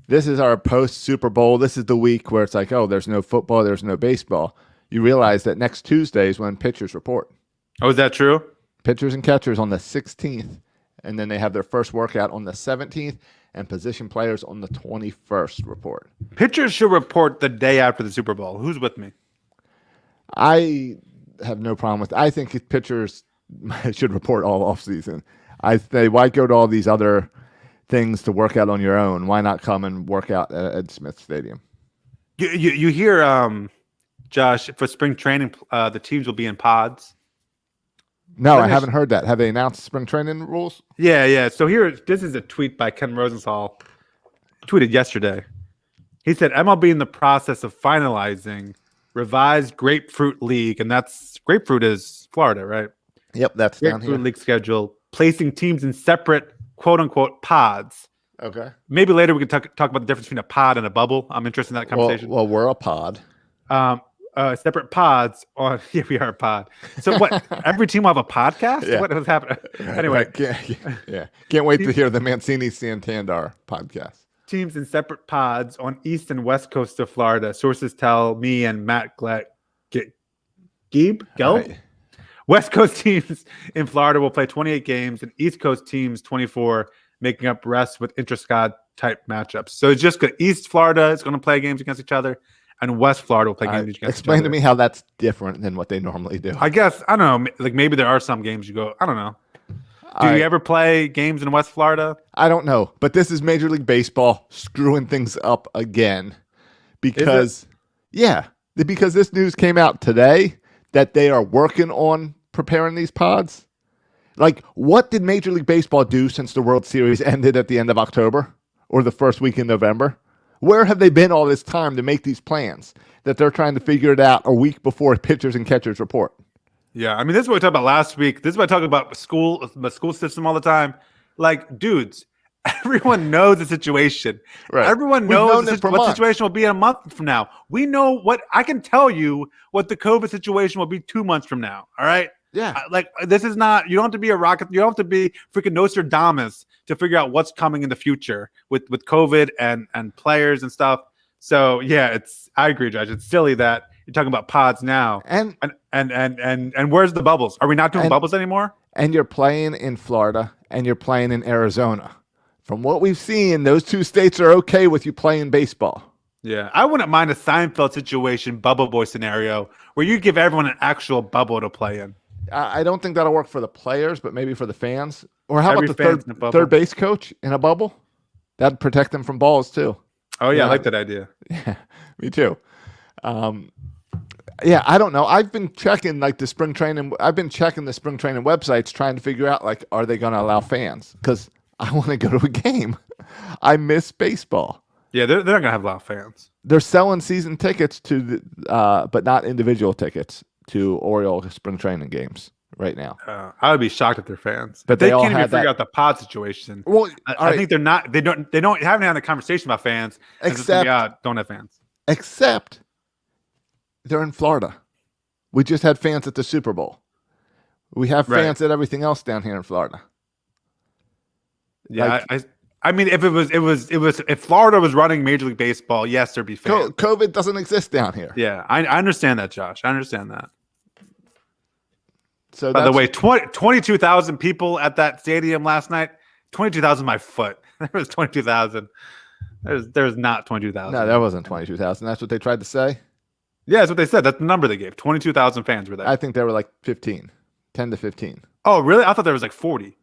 This is our post-Super Bowl. This is the week where it's like, oh, there's no football, there's no baseball. You realize that next Tuesday is when pitchers report. Oh, is that true? Pitchers and catchers on the 16th, and then they have their first workout on the 17th, and position players on the 21st report. Pitchers should report the day after the Super Bowl. Who's with me? I have no problem with it. I think pitchers should report all offseason. I say, why go to all these other things to work out on your own? Why not come and work out at Ed Smith Stadium? You hear, Josh, for spring training, the teams will be in pods. No, I haven't heard that. Have they announced spring training rules? Yeah. So this is a tweet by Ken Rosenthal. Tweeted yesterday. He said, MLB in the process of finalizing revised Grapefruit League, and that's Grapefruit is Florida, right? Yep, that's down here. Grapefruit League schedule, placing teams in separate quote-unquote pods. Okay. Maybe later we can talk about the difference between a pod and a bubble. I'm interested in that conversation. Well, we're a pod. Separate pods on. Yeah, we are a pod. So what? Every team will have a podcast? Yeah. What was happening? Anyway. Can't wait to hear the Mancini Santander podcast. Teams in separate pods on east and west coast of Florida. Sources tell me and Matt Gelb. Right. West Coast teams in Florida will play 28 games, and East Coast teams 24, making up rest with intra-squad type matchups. So it's just good. East Florida is going to play games against each other, and West Florida will play games against each other. Explain to me how that's different than what they normally do. I guess, I don't know. Like, maybe there are some games you go, I don't know. Do you ever play games in West Florida? I don't know, but this is Major League Baseball screwing things up again because this news came out today that they are working on preparing these pods. Like, what did Major League Baseball do since the World Series ended at the end of October or the first week in November? Where have they been all this time to make these plans that they're trying to figure it out a week before pitchers and catchers report? Yeah, I mean, this is what we talked about last week. This is what I talk about the school system all the time. Like, dudes, everyone knows the situation. Right. Everyone knows what situation will be in a month from now. We know what I can tell you what the COVID situation will be 2 months from now. All right. Yeah. Like, this is not, you don't have to be a rocket. You don't have to be freaking Nostradamus to figure out what's coming in the future with COVID and players and stuff. So yeah, I agree, Josh. It's silly that you're talking about pods now. And where's the bubbles? Are we not doing bubbles anymore? And you're playing in Florida and you're playing in Arizona. From what we've seen, those two states are okay with you playing baseball. Yeah, I wouldn't mind a Seinfeld situation, bubble boy scenario, where you give everyone an actual bubble to play in. I don't think that'll work for the players, but maybe for the fans. Or how about the third base coach in a bubble? That'd protect them from balls too. Oh yeah, I like that idea. Yeah, me too. Yeah, I don't know. I've been checking the spring training. I've been checking the spring training websites, trying to figure out are they going to allow fans? Because I want to go to a game. I miss baseball. Yeah, they're not going to have a lot of fans. They're selling season tickets but not individual tickets to Orioles spring training games right now. I would be shocked if they're fans, but they can't even figure out the pod situation. Well, I think they're not. They haven't had a conversation about fans. Except don't have fans. Except they're in Florida. We just had fans at the Super Bowl. We have fans at everything else down here in Florida. Yeah, I mean, if Florida was running Major League Baseball, yes, there'd be fans. COVID doesn't exist down here. Yeah, I understand that, Josh. I understand that. So, by the way, 22,000 people at that stadium last night. 22,000 my foot. There was 22,000. There's not 22,000. No, that wasn't 22,000. That's what they tried to say. Yeah, that's what they said. That's the number they gave. 22,000 fans were there. I think there were 10 to 15. Oh, really? I thought there was 40.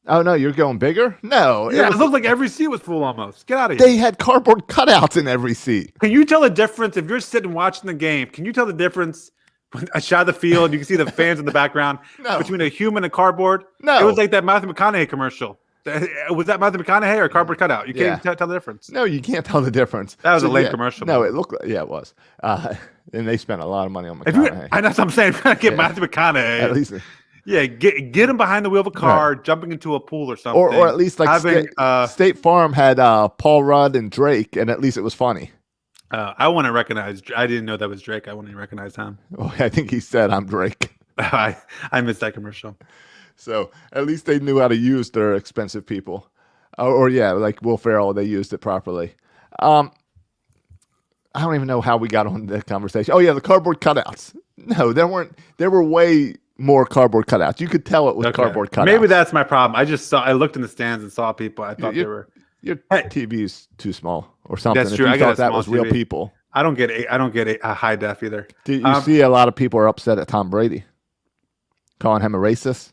Oh, no, you're going bigger? No. Yeah, it looked like every seat was full almost. Get out of here. They had cardboard cutouts in every seat. Can you tell the difference if you're sitting watching the game? Can you tell the difference when I shot the field? You can see the fans in the background between a human and cardboard. No. It was like that Matthew McConaughey commercial. Was that Matthew McConaughey or cardboard cutout? You can't even tell the difference. No, you can't tell the difference. That was a late commercial. No, man. it looked like, it was. And they spent a lot of money on If McConaughey. I know what I'm saying. Get Matthew McConaughey. At least, get him behind the wheel of a car, jumping into a pool or something. or at least like having, State Farm had Paul Rudd and Drake, and at least it was funny. I want to recognize. I didn't know that was Drake. I want to recognize him. Oh, I think he said, "I'm Drake." I missed that commercial. So at least they knew how to use their expensive people. Or like Will Ferrell, they used it properly. I don't even know how we got on the conversation. Oh yeah, the cardboard cutouts. No, there weren't. There were way more cardboard cutouts. You could tell it was cardboard cutouts. Maybe that's my problem. I looked in the stands and saw people. I thought they were. Your TV's too small or something. That's true. If you I got thought a that small was real TV. people. I don't get a high def either. Do you see a lot of people are upset at Tom Brady, calling him a racist?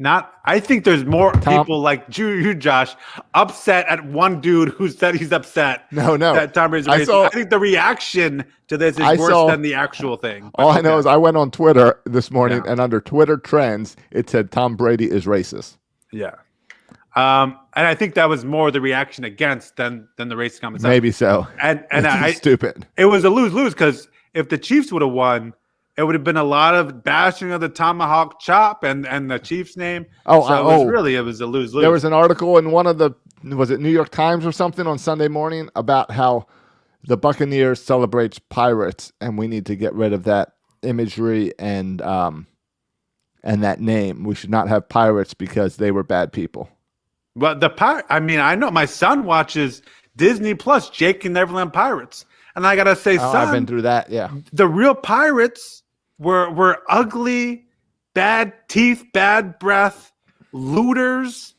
I think there's more people like you, Josh, upset at one dude who said he's upset. No. That Tom Brady's racist. I think the reaction to this is worse than the actual thing. All I know is I went on Twitter this morning, and under Twitter trends, it said Tom Brady is racist. Yeah. And I think that was more the reaction against than the racist comment. Maybe so. And stupid. It was a lose-lose because if the Chiefs would have won, it would have been a lot of bashing of the tomahawk chop and the Chiefs name. It was a lose-lose. There was an article in one of was it New York Times or something on Sunday morning about how the Buccaneers celebrates pirates, and we need to get rid of that imagery and that name. We should not have pirates because they were bad people. But I know my son watches Disney Plus, Jake and Neverland Pirates, and I gotta say, son, I've been through that. Yeah, the real pirates were ugly, bad teeth, bad breath, looters,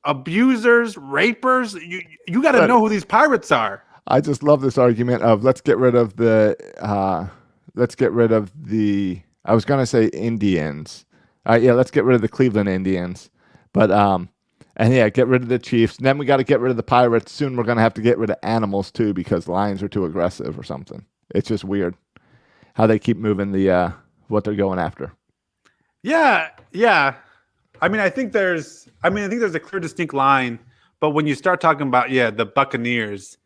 abusers, rapers. You got to know who these pirates are. I just love this argument of let's get rid of the I was gonna say Indians. Let's get rid of the Cleveland Indians, but get rid of the Chiefs. And then we got to get rid of the Pirates. Soon we're going to have to get rid of animals too because lions are too aggressive or something. It's just weird how they keep moving what they're going after. Yeah. I think there's a clear, distinct line. But when you start talking about the Buccaneers,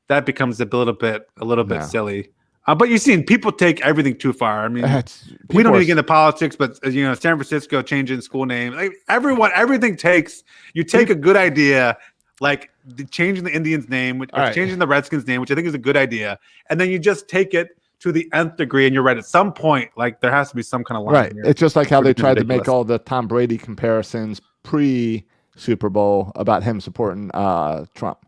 that becomes a little bit silly. But you've seen people take everything too far. I mean, we don't even get into politics, but San Francisco changing school names, like everything takes. You take a good idea, like changing the Indians' name, changing the Redskins' name, which I think is a good idea, and then you just take it to the nth degree. And you're right. At some point, like there has to be some kind of line. Right. It's just like how they tried to make all the Tom Brady comparisons pre-Super Bowl about him supporting Trump.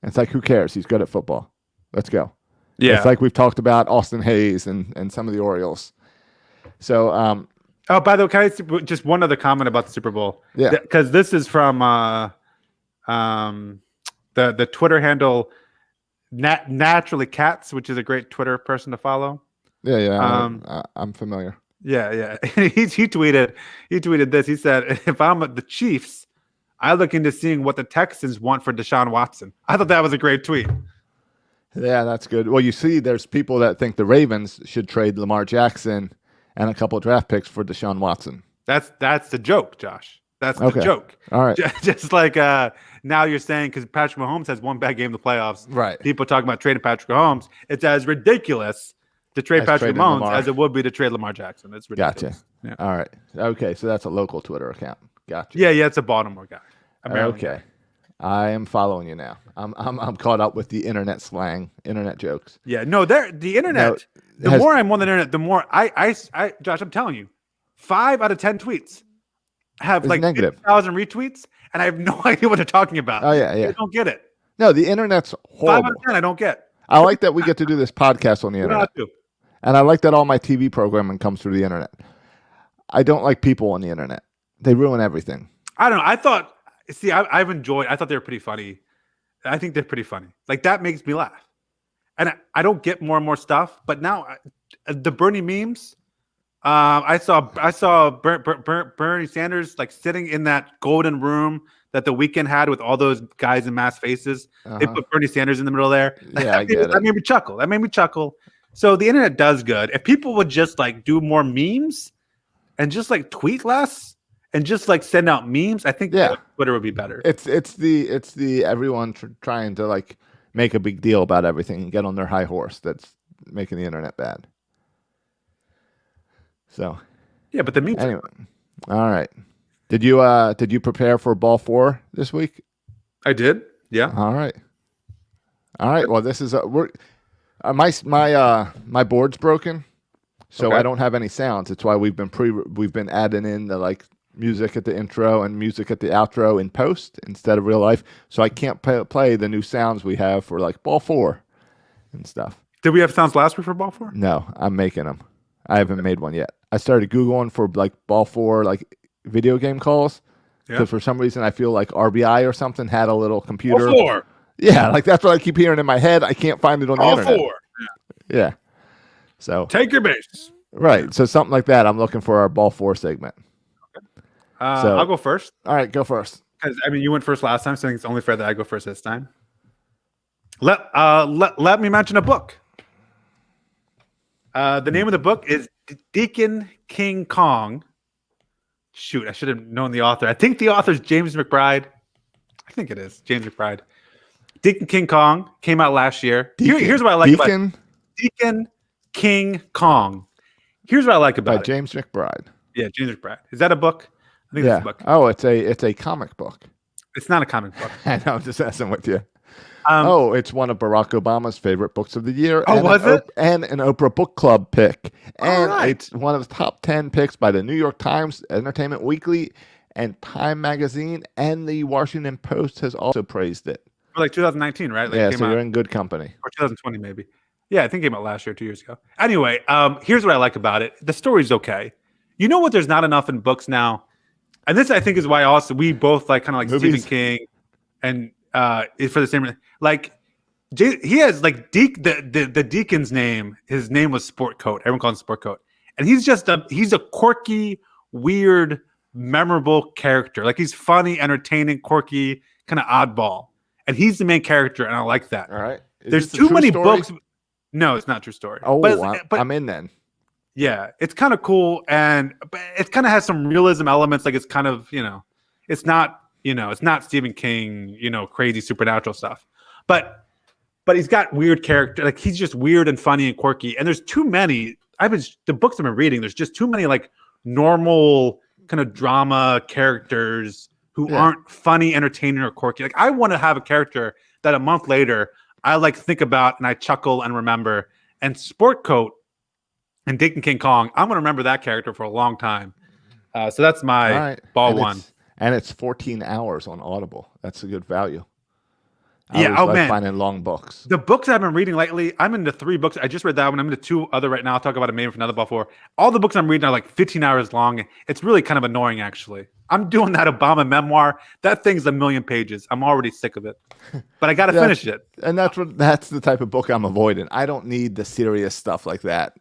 And it's like, who cares? He's good at football. Let's go. Yeah, it's like we've talked about Austin Hayes and some of the Orioles. So, by the way, can I just one other comment about the Super Bowl? Yeah, because this is from the Twitter handle Naturally Cats, which is a great Twitter person to follow. Yeah, I'm familiar. Yeah. he tweeted this. He said, "If I'm the Chiefs, I look into seeing what the Texans want for Deshaun Watson." I thought that was a great tweet. Yeah, that's good. Well, you see, there's people that think the Ravens should trade Lamar Jackson and a couple of draft picks for Deshaun Watson. That's the joke, Josh. That's the joke. All right. Just like now you're saying because Patrick Mahomes has one bad game in the playoffs. Right. People talking about trading Patrick Mahomes. It's as ridiculous to trade Patrick Mahomes as it would be to trade Lamar Jackson. It's ridiculous. Gotcha. Yeah. All right. Okay, so that's a local Twitter account. Gotcha. Yeah, it's a Baltimore guy. Okay. I am following you now. I'm caught up with the internet slang, internet jokes. Yeah, no, the internet. The more I'm on the internet, the more I Josh, I'm telling you, 5 out of 10 tweets have like negative 50,000 retweets, and I have no idea what they're talking about. Oh yeah. I don't get it. No, the internet's horrible. 5 out of 10, I don't get. I like that we get to do this podcast on the internet, and I like that all my TV programming comes through the internet. I don't like people on the internet; they ruin everything. I don't know. I've enjoyed. I thought they were pretty funny. I think they're pretty funny. Like that makes me laugh. And I don't get more and more stuff. But now the Bernie memes. I saw Bernie Sanders like sitting in that golden room that the Weeknd had with all those guys in mask faces. They put Bernie Sanders in the middle there. Yeah, I get it. That made me chuckle. So the internet does good. If people would just like do more memes and just like tweet less. and just like send out memes, I think Yeah. Twitter would be better. It's the everyone trying to like make a big deal about everything and get on their high horse that's making the internet bad. So Yeah, but the memes. anyway, all right. Did you prepare for ball 4 this week? I did. Yeah. All right. Well, this is my board's broken, so Okay. I don't have any sounds. It's why we've been adding in the like music at the intro and music at the outro in post instead of real life. So I can't play the new sounds we have for like ball 4 and stuff. Did we have sounds last week for ball 4? No, I'm making them. I haven't made one yet. I started Googling for like ball 4 like video game calls because for some reason I feel like RBI or something had a little computer. Ball 4. Yeah, like that's what I keep hearing in my head. I can't find it on the Ball internet. 4. Yeah. So Take your base. right. So something like that. I'm looking for our ball 4 segment. I'll go first. All right, go first. Because I mean, you went first last time, so I think it's only fair that I go first this time. Let me mention a book. The name of the book is Deacon King Kong. Shoot, I should have known the author. I think the author is James McBride. I think it is James McBride. Deacon King Kong came out last year. Here's what I like about it. Deacon King Kong. Here's what I like about it. James McBride. Yeah, James McBride. Is that a book? I think it's a book. Oh, it's a comic book. It's not a comic book. I know, I'm just messing with you. It's one of Barack Obama's favorite books of the year. Oh, was it? And an Oprah Book Club pick. And right. It's one of the top 10 picks by the New York Times, Entertainment Weekly, and Time Magazine, and the Washington Post has also praised it. For like 2019, right? Like yeah, it came so out, you're in good company. or 2020 maybe. Yeah, I think it came out last year, 2 years ago. Anyway, here's what I like about it. The story's okay. You know what? There's not enough in books now, and this I think is why also we both like kind of like Movies. Stephen King, and for the same like he has like the deacon's name. His name was Sport Coat. Everyone calls him Sport Coat, and he's a quirky, weird, memorable character. Like he's funny, entertaining, quirky, kind of oddball, and he's the main character, and I like that. All right. There's too many books. No, it's not a true story. Oh, but I'm in then. yeah, it's kind of cool, and it kind of has some realism elements. Like it's kind of it's not Stephen King, crazy supernatural stuff, but he's got weird character. Like he's just weird and funny and quirky. And there's too many. The books I've been reading. There's just too many like normal kind of drama characters who aren't funny, entertaining, or quirky. Like I want to have a character that a month later I like think about and I chuckle and remember. And Sport Coat and Deacon King Kong, I'm going to remember that character for a long time. So that's my ball 1. And it's 14 hours on Audible. That's a good value. I man, finding long books. The books I've been reading lately, I'm into 3 books. I just read that one. I'm into 2 other right now. I'll talk about it maybe for another ball 4. All the books I'm reading are like 15 hours long. It's really kind of annoying, actually. I'm doing that Obama memoir. That thing's 1,000,000 pages. I'm already sick of it, but I got to finish it. And that's the type of book I'm avoiding. I don't need the serious stuff like that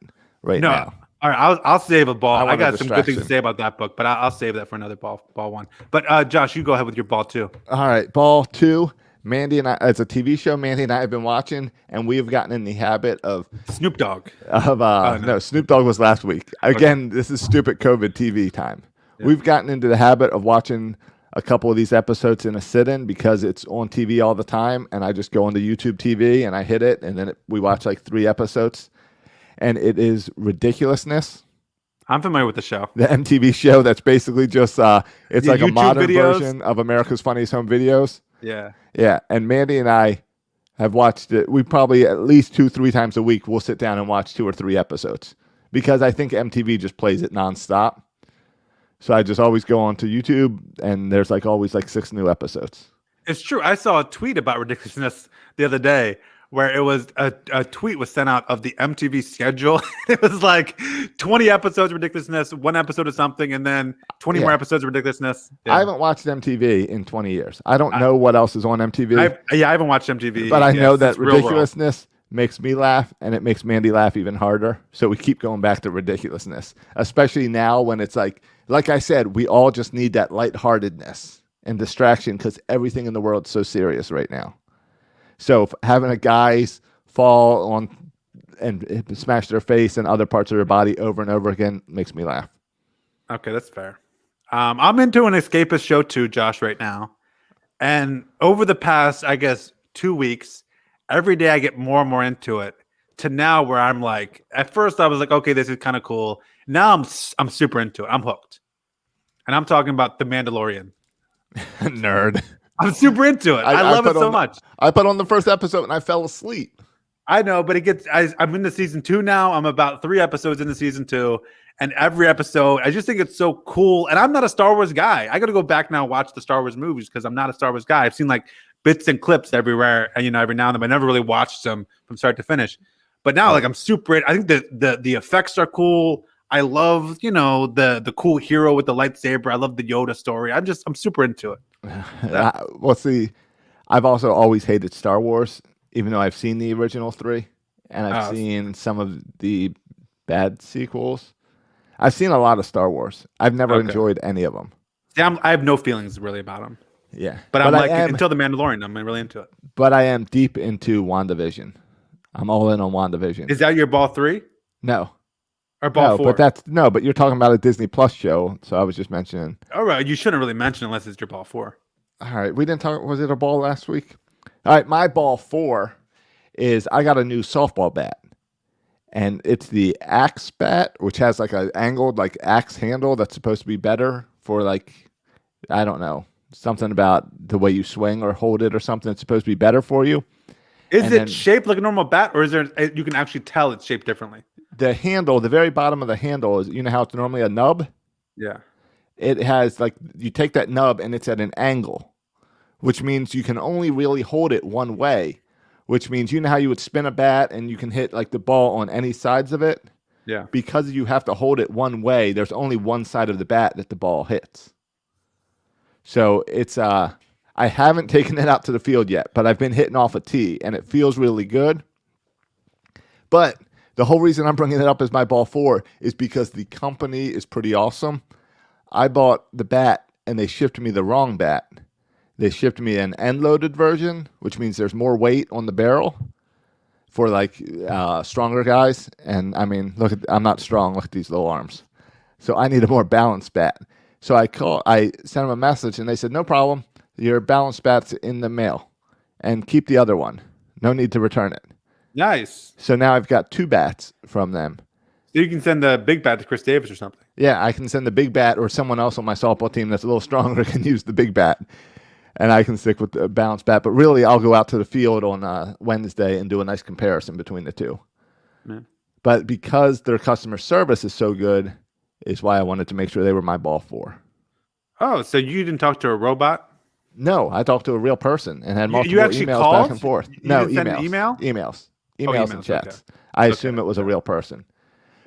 now. All right, I'll save a ball. I got some good things to distraction. say about that book, but I'll save that for another ball 1. But Josh, you go ahead with your ball 2. All right, ball 2. Mandy and I, it's a TV show Mandy and I have been watching, and we have gotten in the habit of Snoop Dogg. No, Snoop Dogg was last week. Again, This is stupid COVID TV time. Yeah. We've gotten into the habit of watching a couple of these episodes in a sit-in because it's on TV all the time, and I just go onto YouTube TV and I hit it, and then we watch like 3 episodes, and it is ridiculousness. I'm familiar with the show. The MTV show that's basically just it's like YouTube a modern videos. version of America's Funniest Home Videos. Yeah. Yeah, and Mandy and I have watched it. We probably at least 2-3 times a week we'll sit down and watch 2 or 3 episodes because I think MTV just plays it nonstop. So I just always go onto YouTube, and there's like always like 6 new episodes. It's true. I saw a tweet about ridiculousness the other day where it was a tweet was sent out of the MTV schedule. It was like 20 episodes of ridiculousness, 1 episode of something, and then 20 more episodes of ridiculousness. Yeah. I haven't watched MTV in 20 years. I don't know what else is on MTV. I haven't watched MTV. But I know that ridiculousness makes me laugh, and it makes Mandy laugh even harder. So we keep going back to ridiculousness, especially now when it's like I said, we all just need that lightheartedness and distraction because everything in the world is so serious right now. So having a guys fall on and smash their face and other parts of their body over and over again makes me laugh. Okay, that's fair. I'm into an escapist show too, Josh, right now. And over the past, I guess, 2 weeks, every day I get more and more into it. To now, where I'm like, at first I was like, okay, this is kind of cool. Now I'm super into it. I'm hooked, and I'm talking about The Mandalorian. Nerd. I'm super into it. I love it so much. I put on the first episode and I fell asleep. I know, but it gets. I'm into season 2 now. I'm about 3 episodes into season 2, and every episode, I just think it's so cool. And I'm not a Star Wars guy. I got to go back now and watch the Star Wars movies because I'm not a Star Wars guy. I've seen like bits and clips everywhere, and every now and then, but I never really watched them from start to finish. But now, like, I'm super. I think the effects are cool. I love, the cool hero with the lightsaber. I love the Yoda story. I'm super into it. Well, see, I've also always hated Star Wars, even though I've seen the original 3, and I've seen some of the bad sequels. I've seen a lot of Star Wars. I've never enjoyed any of them. See, I have no feelings really about them. Yeah. But I'm like, until The Mandalorian, I'm really into it. But I am deep into WandaVision. I'm all in on WandaVision. Is that your ball 3? No. Or ball 4? But you're talking about a Disney Plus show, so I was just mentioning. All right, you shouldn't really mention unless it's your ball 4. All right, we didn't talk. Was it a ball last week? All right, my ball 4 is I got a new softball bat, and it's the Axe bat, which has like an angled like axe handle that's supposed to be better for like, I don't know, something about the way you swing or hold it or something. It's supposed to be better for you. Is it shaped like a normal bat, or is there? You can actually tell it's shaped differently. The handle, the very bottom of the handle is, how it's normally a nub? Yeah. It has like, you take that nub and it's at an angle, which means you can only really hold it one way, which means how you would spin a bat and you can hit like the ball on any sides of it? Yeah. Because you have to hold it one way, there's only one side of the bat that the ball hits. So it's, I haven't taken it out to the field yet, but I've been hitting off a tee and it feels really good. But the whole reason I'm bringing it up as my ball 4 is because the company is pretty awesome. I bought the bat and they shipped me the wrong bat. They shipped me an end-loaded version, which means there's more weight on the barrel for like stronger guys. And I mean, I'm not strong. Look at these little arms. So I need a more balanced bat. So I sent them a message and they said, no problem. Your balanced bat's in the mail and keep the other one. No need to return it. Nice. So now I've got 2 bats from them. So you can send the big bat to Chris Davis or something. Yeah, I can send the big bat, or someone else on my softball team that's a little stronger can use the big bat. And I can stick with the balanced bat. But really, I'll go out to the field on Wednesday and do a nice comparison between the 2. Yeah. But because their customer service is so good, is why I wanted to make sure they were my ball 4. Oh, so you didn't talk to a robot? No, I talked to a real person and had multiple emails called? Back and forth. You no, didn't send an email? Emails and chats. Okay. I assume it was a real person.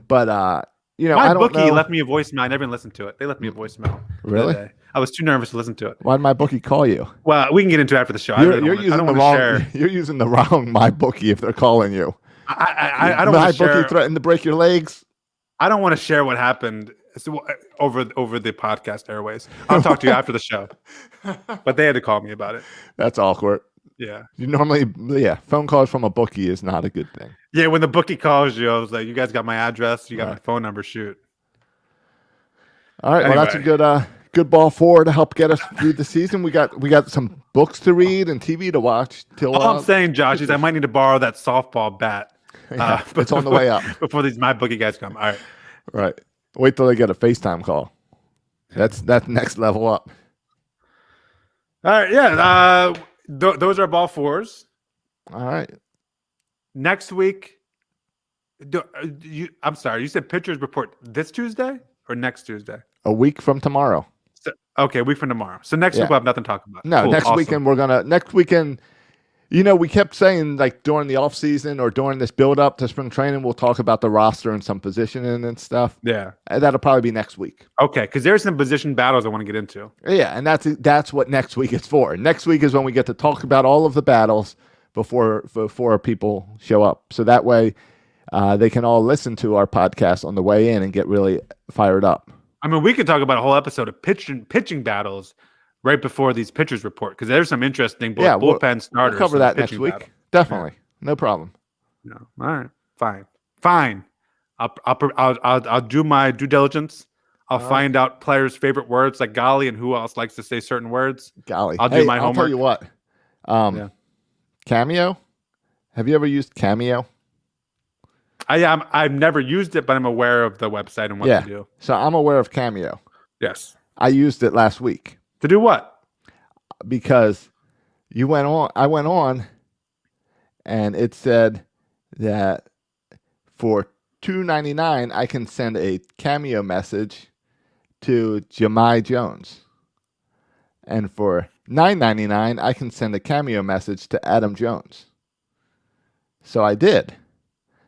But, my I don't bookie know. left me a voicemail. I never even listened to it. They left me a voicemail. Really? I was too nervous to listen to it. Why did my bookie call you? Well, we can get into it after the show. You're using the wrong my bookie if they're calling you. I don't want to share. My bookie threatened to break your legs. I don't want to share what happened over the podcast airways. I'll talk to you after the show. But they had to call me about it. That's awkward. Yeah. Phone calls from a bookie is not a good thing. Yeah, when the bookie calls you, I was like, you guys got my address, you got my phone number, shoot. All right, Well, that's a good ball 4 to help get us through the season. We got some books to read and TV to watch. All I'm saying, Josh, is I might need to borrow that softball bat. It's on the way up. Before these my bookie guys come. All right. Right. Wait till they get a FaceTime call. That's next level up. All right, yeah. Those are ball 4s. All right. Next week, I'm sorry, you said pitchers report this Tuesday or next Tuesday? A week from tomorrow. Okay, a week from tomorrow. So next week we'll have nothing to talk about. No, cool, next weekend, we kept saying like during the off season or during this build up to spring training, we'll talk about the roster and some positioning and stuff. Yeah. And that'll probably be next week. Okay, because there's some position battles I want to get into. Yeah, and that's what next week is for. Next week is when we get to talk about all of the battles before people show up. So that way they can all listen to our podcast on the way in and get really fired up. I mean, we could talk about a whole episode of pitching battles right before these pitchers report, because there's some interesting bullpen starters. We'll cover that next week. Battle. Definitely. Yeah. No problem. No. All right. Fine. I'll do my due diligence. I'll find out players' favorite words like golly and who else likes to say certain words. Golly. I'll do my homework. I'll tell you what. Cameo. Have you ever used Cameo? I've never used it, but I'm aware of the website and what they do. So I'm aware of Cameo. Yes. I used it last week. To do what? Because I went on and it said that for $2.99 I can send a Cameo message to Jemai Jones. And for $9.99 I can send a Cameo message to Adam Jones. So I did.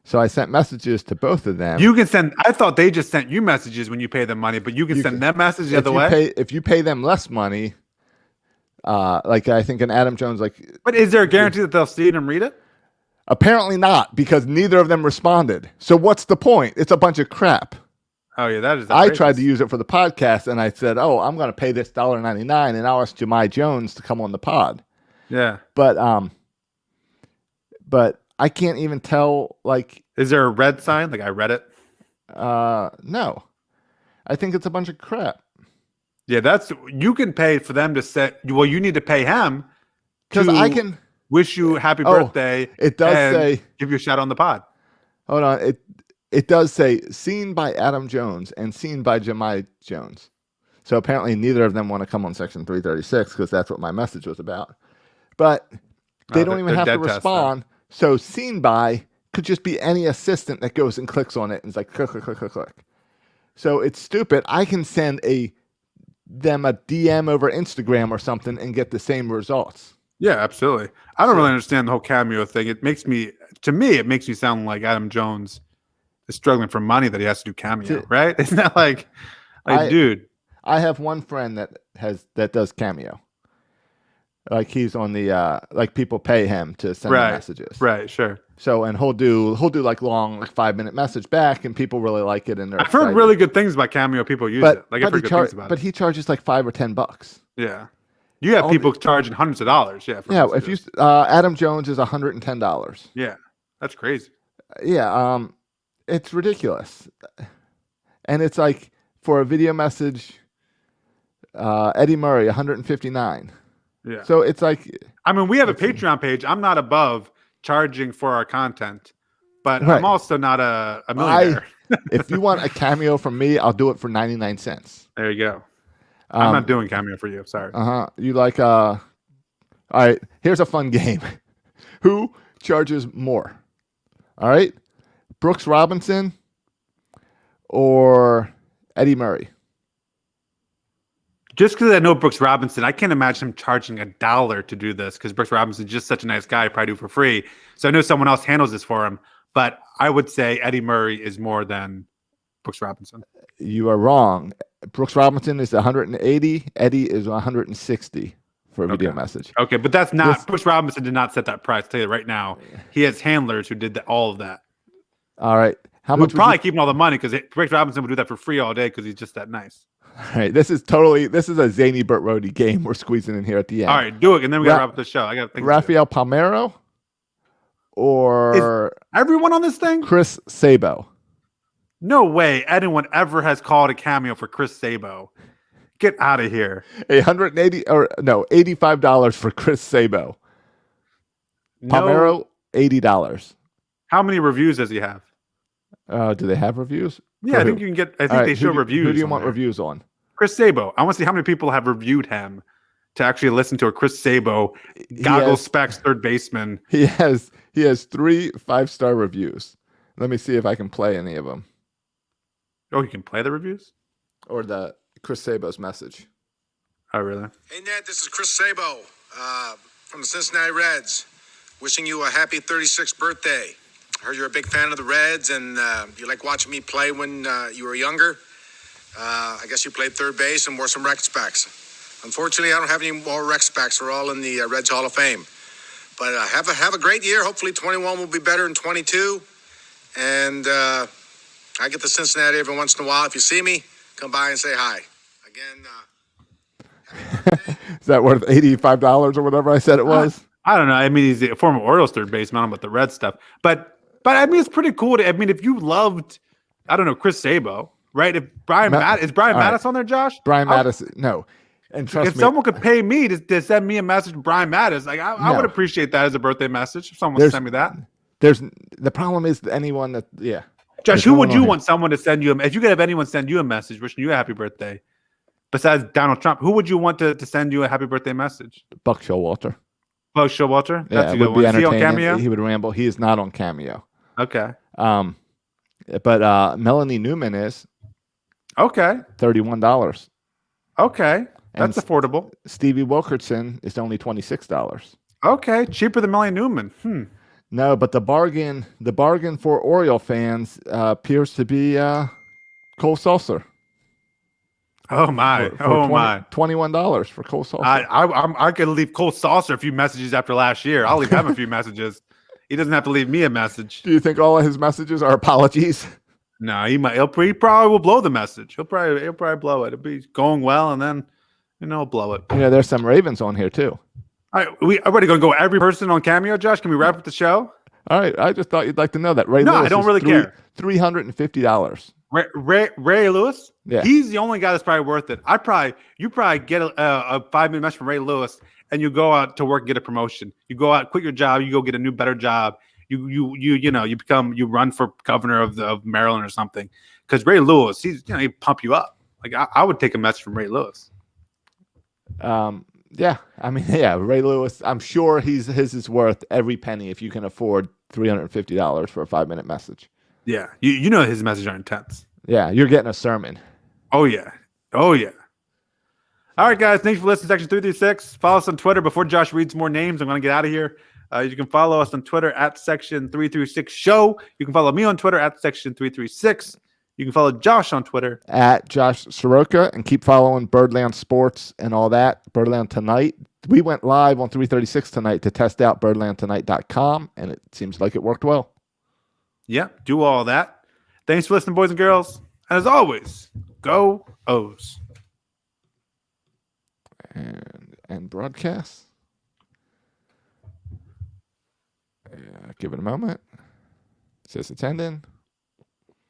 So I sent messages to both of them. You can send. I thought they just sent you messages when you pay them money, but you can send them messages the other way. If you pay them less money, like I think an Adam Jones, like. But is there a guarantee that they'll see it and read it? Apparently not, because neither of them responded. So what's the point? It's a bunch of crap. Oh yeah, that is. I tried to use it for the podcast, and I said, "Oh, I'm going to pay this $1.99, and I'll ask Jemai Jones to come on the pod." Yeah, but I can't even tell, like... Is there a red sign? Like I read it? No. I think it's a bunch of crap. Yeah, you can pay for them to say, well, you need to pay him because I can wish you happy birthday. It does say... Give you a shout on the pod. Hold on. It does say seen by Adam Jones and seen by Jemai Jones. So apparently neither of them want to come on Section 336 because that's what my message was about. But they don't even have to respond. So seen by could just be any assistant that goes and clicks on it and is like click, click, click, click, click. So it's stupid. I can send them a DM over Instagram or something and get the same results. Yeah, absolutely. I don't really understand the whole Cameo thing. It makes me sound like Adam Jones is struggling for money that he has to do Cameo, right? Isn't that like dude? I have one friend that does Cameo. Like he's on the like people pay him to send messages. Right, sure. So and he'll do like long 5-minute message back and people really like it and they're I've heard really good things about Cameo. People use it. Like I've heard good things about it. But he charges like $5 or $10. Yeah. You have people charging hundreds of dollars. Yeah. If you Adam Jones is $110. Yeah. That's crazy. Yeah, it's ridiculous. And it's like for a video message Eddie Murray $159. Yeah. So it's like, I mean, we have a Patreon page. I'm not above charging for our content, but I'm also not a millionaire. If you want a Cameo from me, I'll do it for 99 cents. There you go. I'm not doing Cameo for you. Sorry. You like, all right, here's a fun game. Who charges more? All right. Brooks Robinson or Eddie Murray? Just because I know Brooks Robinson, I can't imagine him charging $1 to do this because Brooks Robinson is just such a nice guy. He'd probably do it for free. So I know someone else handles this for him. But I would say Eddie Murray is more than Brooks Robinson. You are wrong. Brooks Robinson is 180. Eddie is 160 for a video message. Okay, but that's not... Brooks Robinson did not set that price. I'll tell you right now. He has handlers who did all of that. All right. How much? Probably keeping all the money because Brooks Robinson would do that for free all day because he's just that nice. All right, this is a zany Burt Rhodey game we're squeezing in here at the end. All right, do it, and then we got to wrap up the show. I got Rafael Palmeiro or is everyone on this thing? Chris Sabo. No way anyone ever has called a Cameo for Chris Sabo. Get out of here. $85 for Chris Sabo. Palmeiro, $80. How many reviews does he have? Do they have reviews? Yeah, I think you can get. I think they show reviews. Who do you want reviews on? Chris Sabo. I want to see how many people have reviewed him to actually listen to a Chris Sabo goggles specs third baseman. He has 3 5-star reviews. Let me see if I can play any of them. Oh, you can play the reviews or the Chris Sabo's message. Oh, really? Hey, Ned, this is Chris Sabo from the Cincinnati Reds. Wishing you a happy 36th birthday. I heard you're a big fan of the Reds, and you like watching me play when you were younger. I guess you played third base and wore some rec specs. Unfortunately, I don't have any more rec specs. They're all in the Reds Hall of Fame. But have a great year. Hopefully 21 will be better than 22. And I get to Cincinnati every once in a while. If you see me, come by and say hi. Again, is that worth $85 or whatever I said it was? I don't know. I mean, he's a former Orioles third baseman. I don't know about the Red stuff. But I mean, it's pretty cool. I mean, if you loved, I don't know, Chris Sabo, right? If Brian is Brian all right. Mattis on there, Josh? Brian Mattis, no. And trust If me, someone could pay me to send me a message to Brian Mattis, like I would appreciate that as a birthday message. If someone sent me that. The problem is anyone that Josh, who would you want someone to send you? If you could have anyone send you a message wishing you a happy birthday, besides Donald Trump, who would you want to send you a happy birthday message? Buck Showalter. Buck Showalter? That's Yeah, a it good would one. be Is he on entertaining. Cameo? He would ramble. He is not on Cameo. Okay. But Melanie Newman is Okay. $31. Okay. That's affordable. Stevie Wilkerson is only $26. Okay. Cheaper than Melanie Newman. No, but the bargain for Oriole fans appears to be Cole Sulser. Oh my! My! $21 for Cole Saucer. I could leave Cole Saucer a few messages after last year. I'll leave him a few messages. He doesn't have to leave me a message. Do you think all of his messages are apologies? No, he probably will blow the message. He'll probably blow it. It'll be going well, and then blow it. Yeah, there's some Ravens on here too. All right, we already gonna go every person on Cameo. Josh, can we wrap up the show? All right, I just thought you'd like to know that Ray No, Lewis I don't really care. $350. Ray Lewis, yeah, he's the only guy that's probably worth it. You probably get a 5-minute message from Ray Lewis, and you go out to work and get a promotion. You go out, quit your job, you go get a new, better job. You run for governor of Maryland or something. Because Ray Lewis, he pump you up. Like I would take a message from Ray Lewis. Yeah, I mean, yeah, Ray Lewis. I'm sure his is worth every penny if you can afford $350 for a 5-minute message. Yeah, his messages are intense. Yeah, you're getting a sermon. Oh yeah. All right, guys. Thanks for listening to Section 336. Follow us on Twitter. Before Josh reads more names, I'm going to get out of here. You can follow us on Twitter at Section 336 Show. You can follow me on Twitter at Section 336. You can follow Josh on Twitter at Josh Sroka, and keep following Birdland Sports and all that. Birdland Tonight. We went live on 336 tonight to test out birdlandtonight.com, and it seems like it worked well. Yep, do all that. Thanks for listening, boys and girls. And as always, go O's. And broadcast. Give it a moment. It says attending.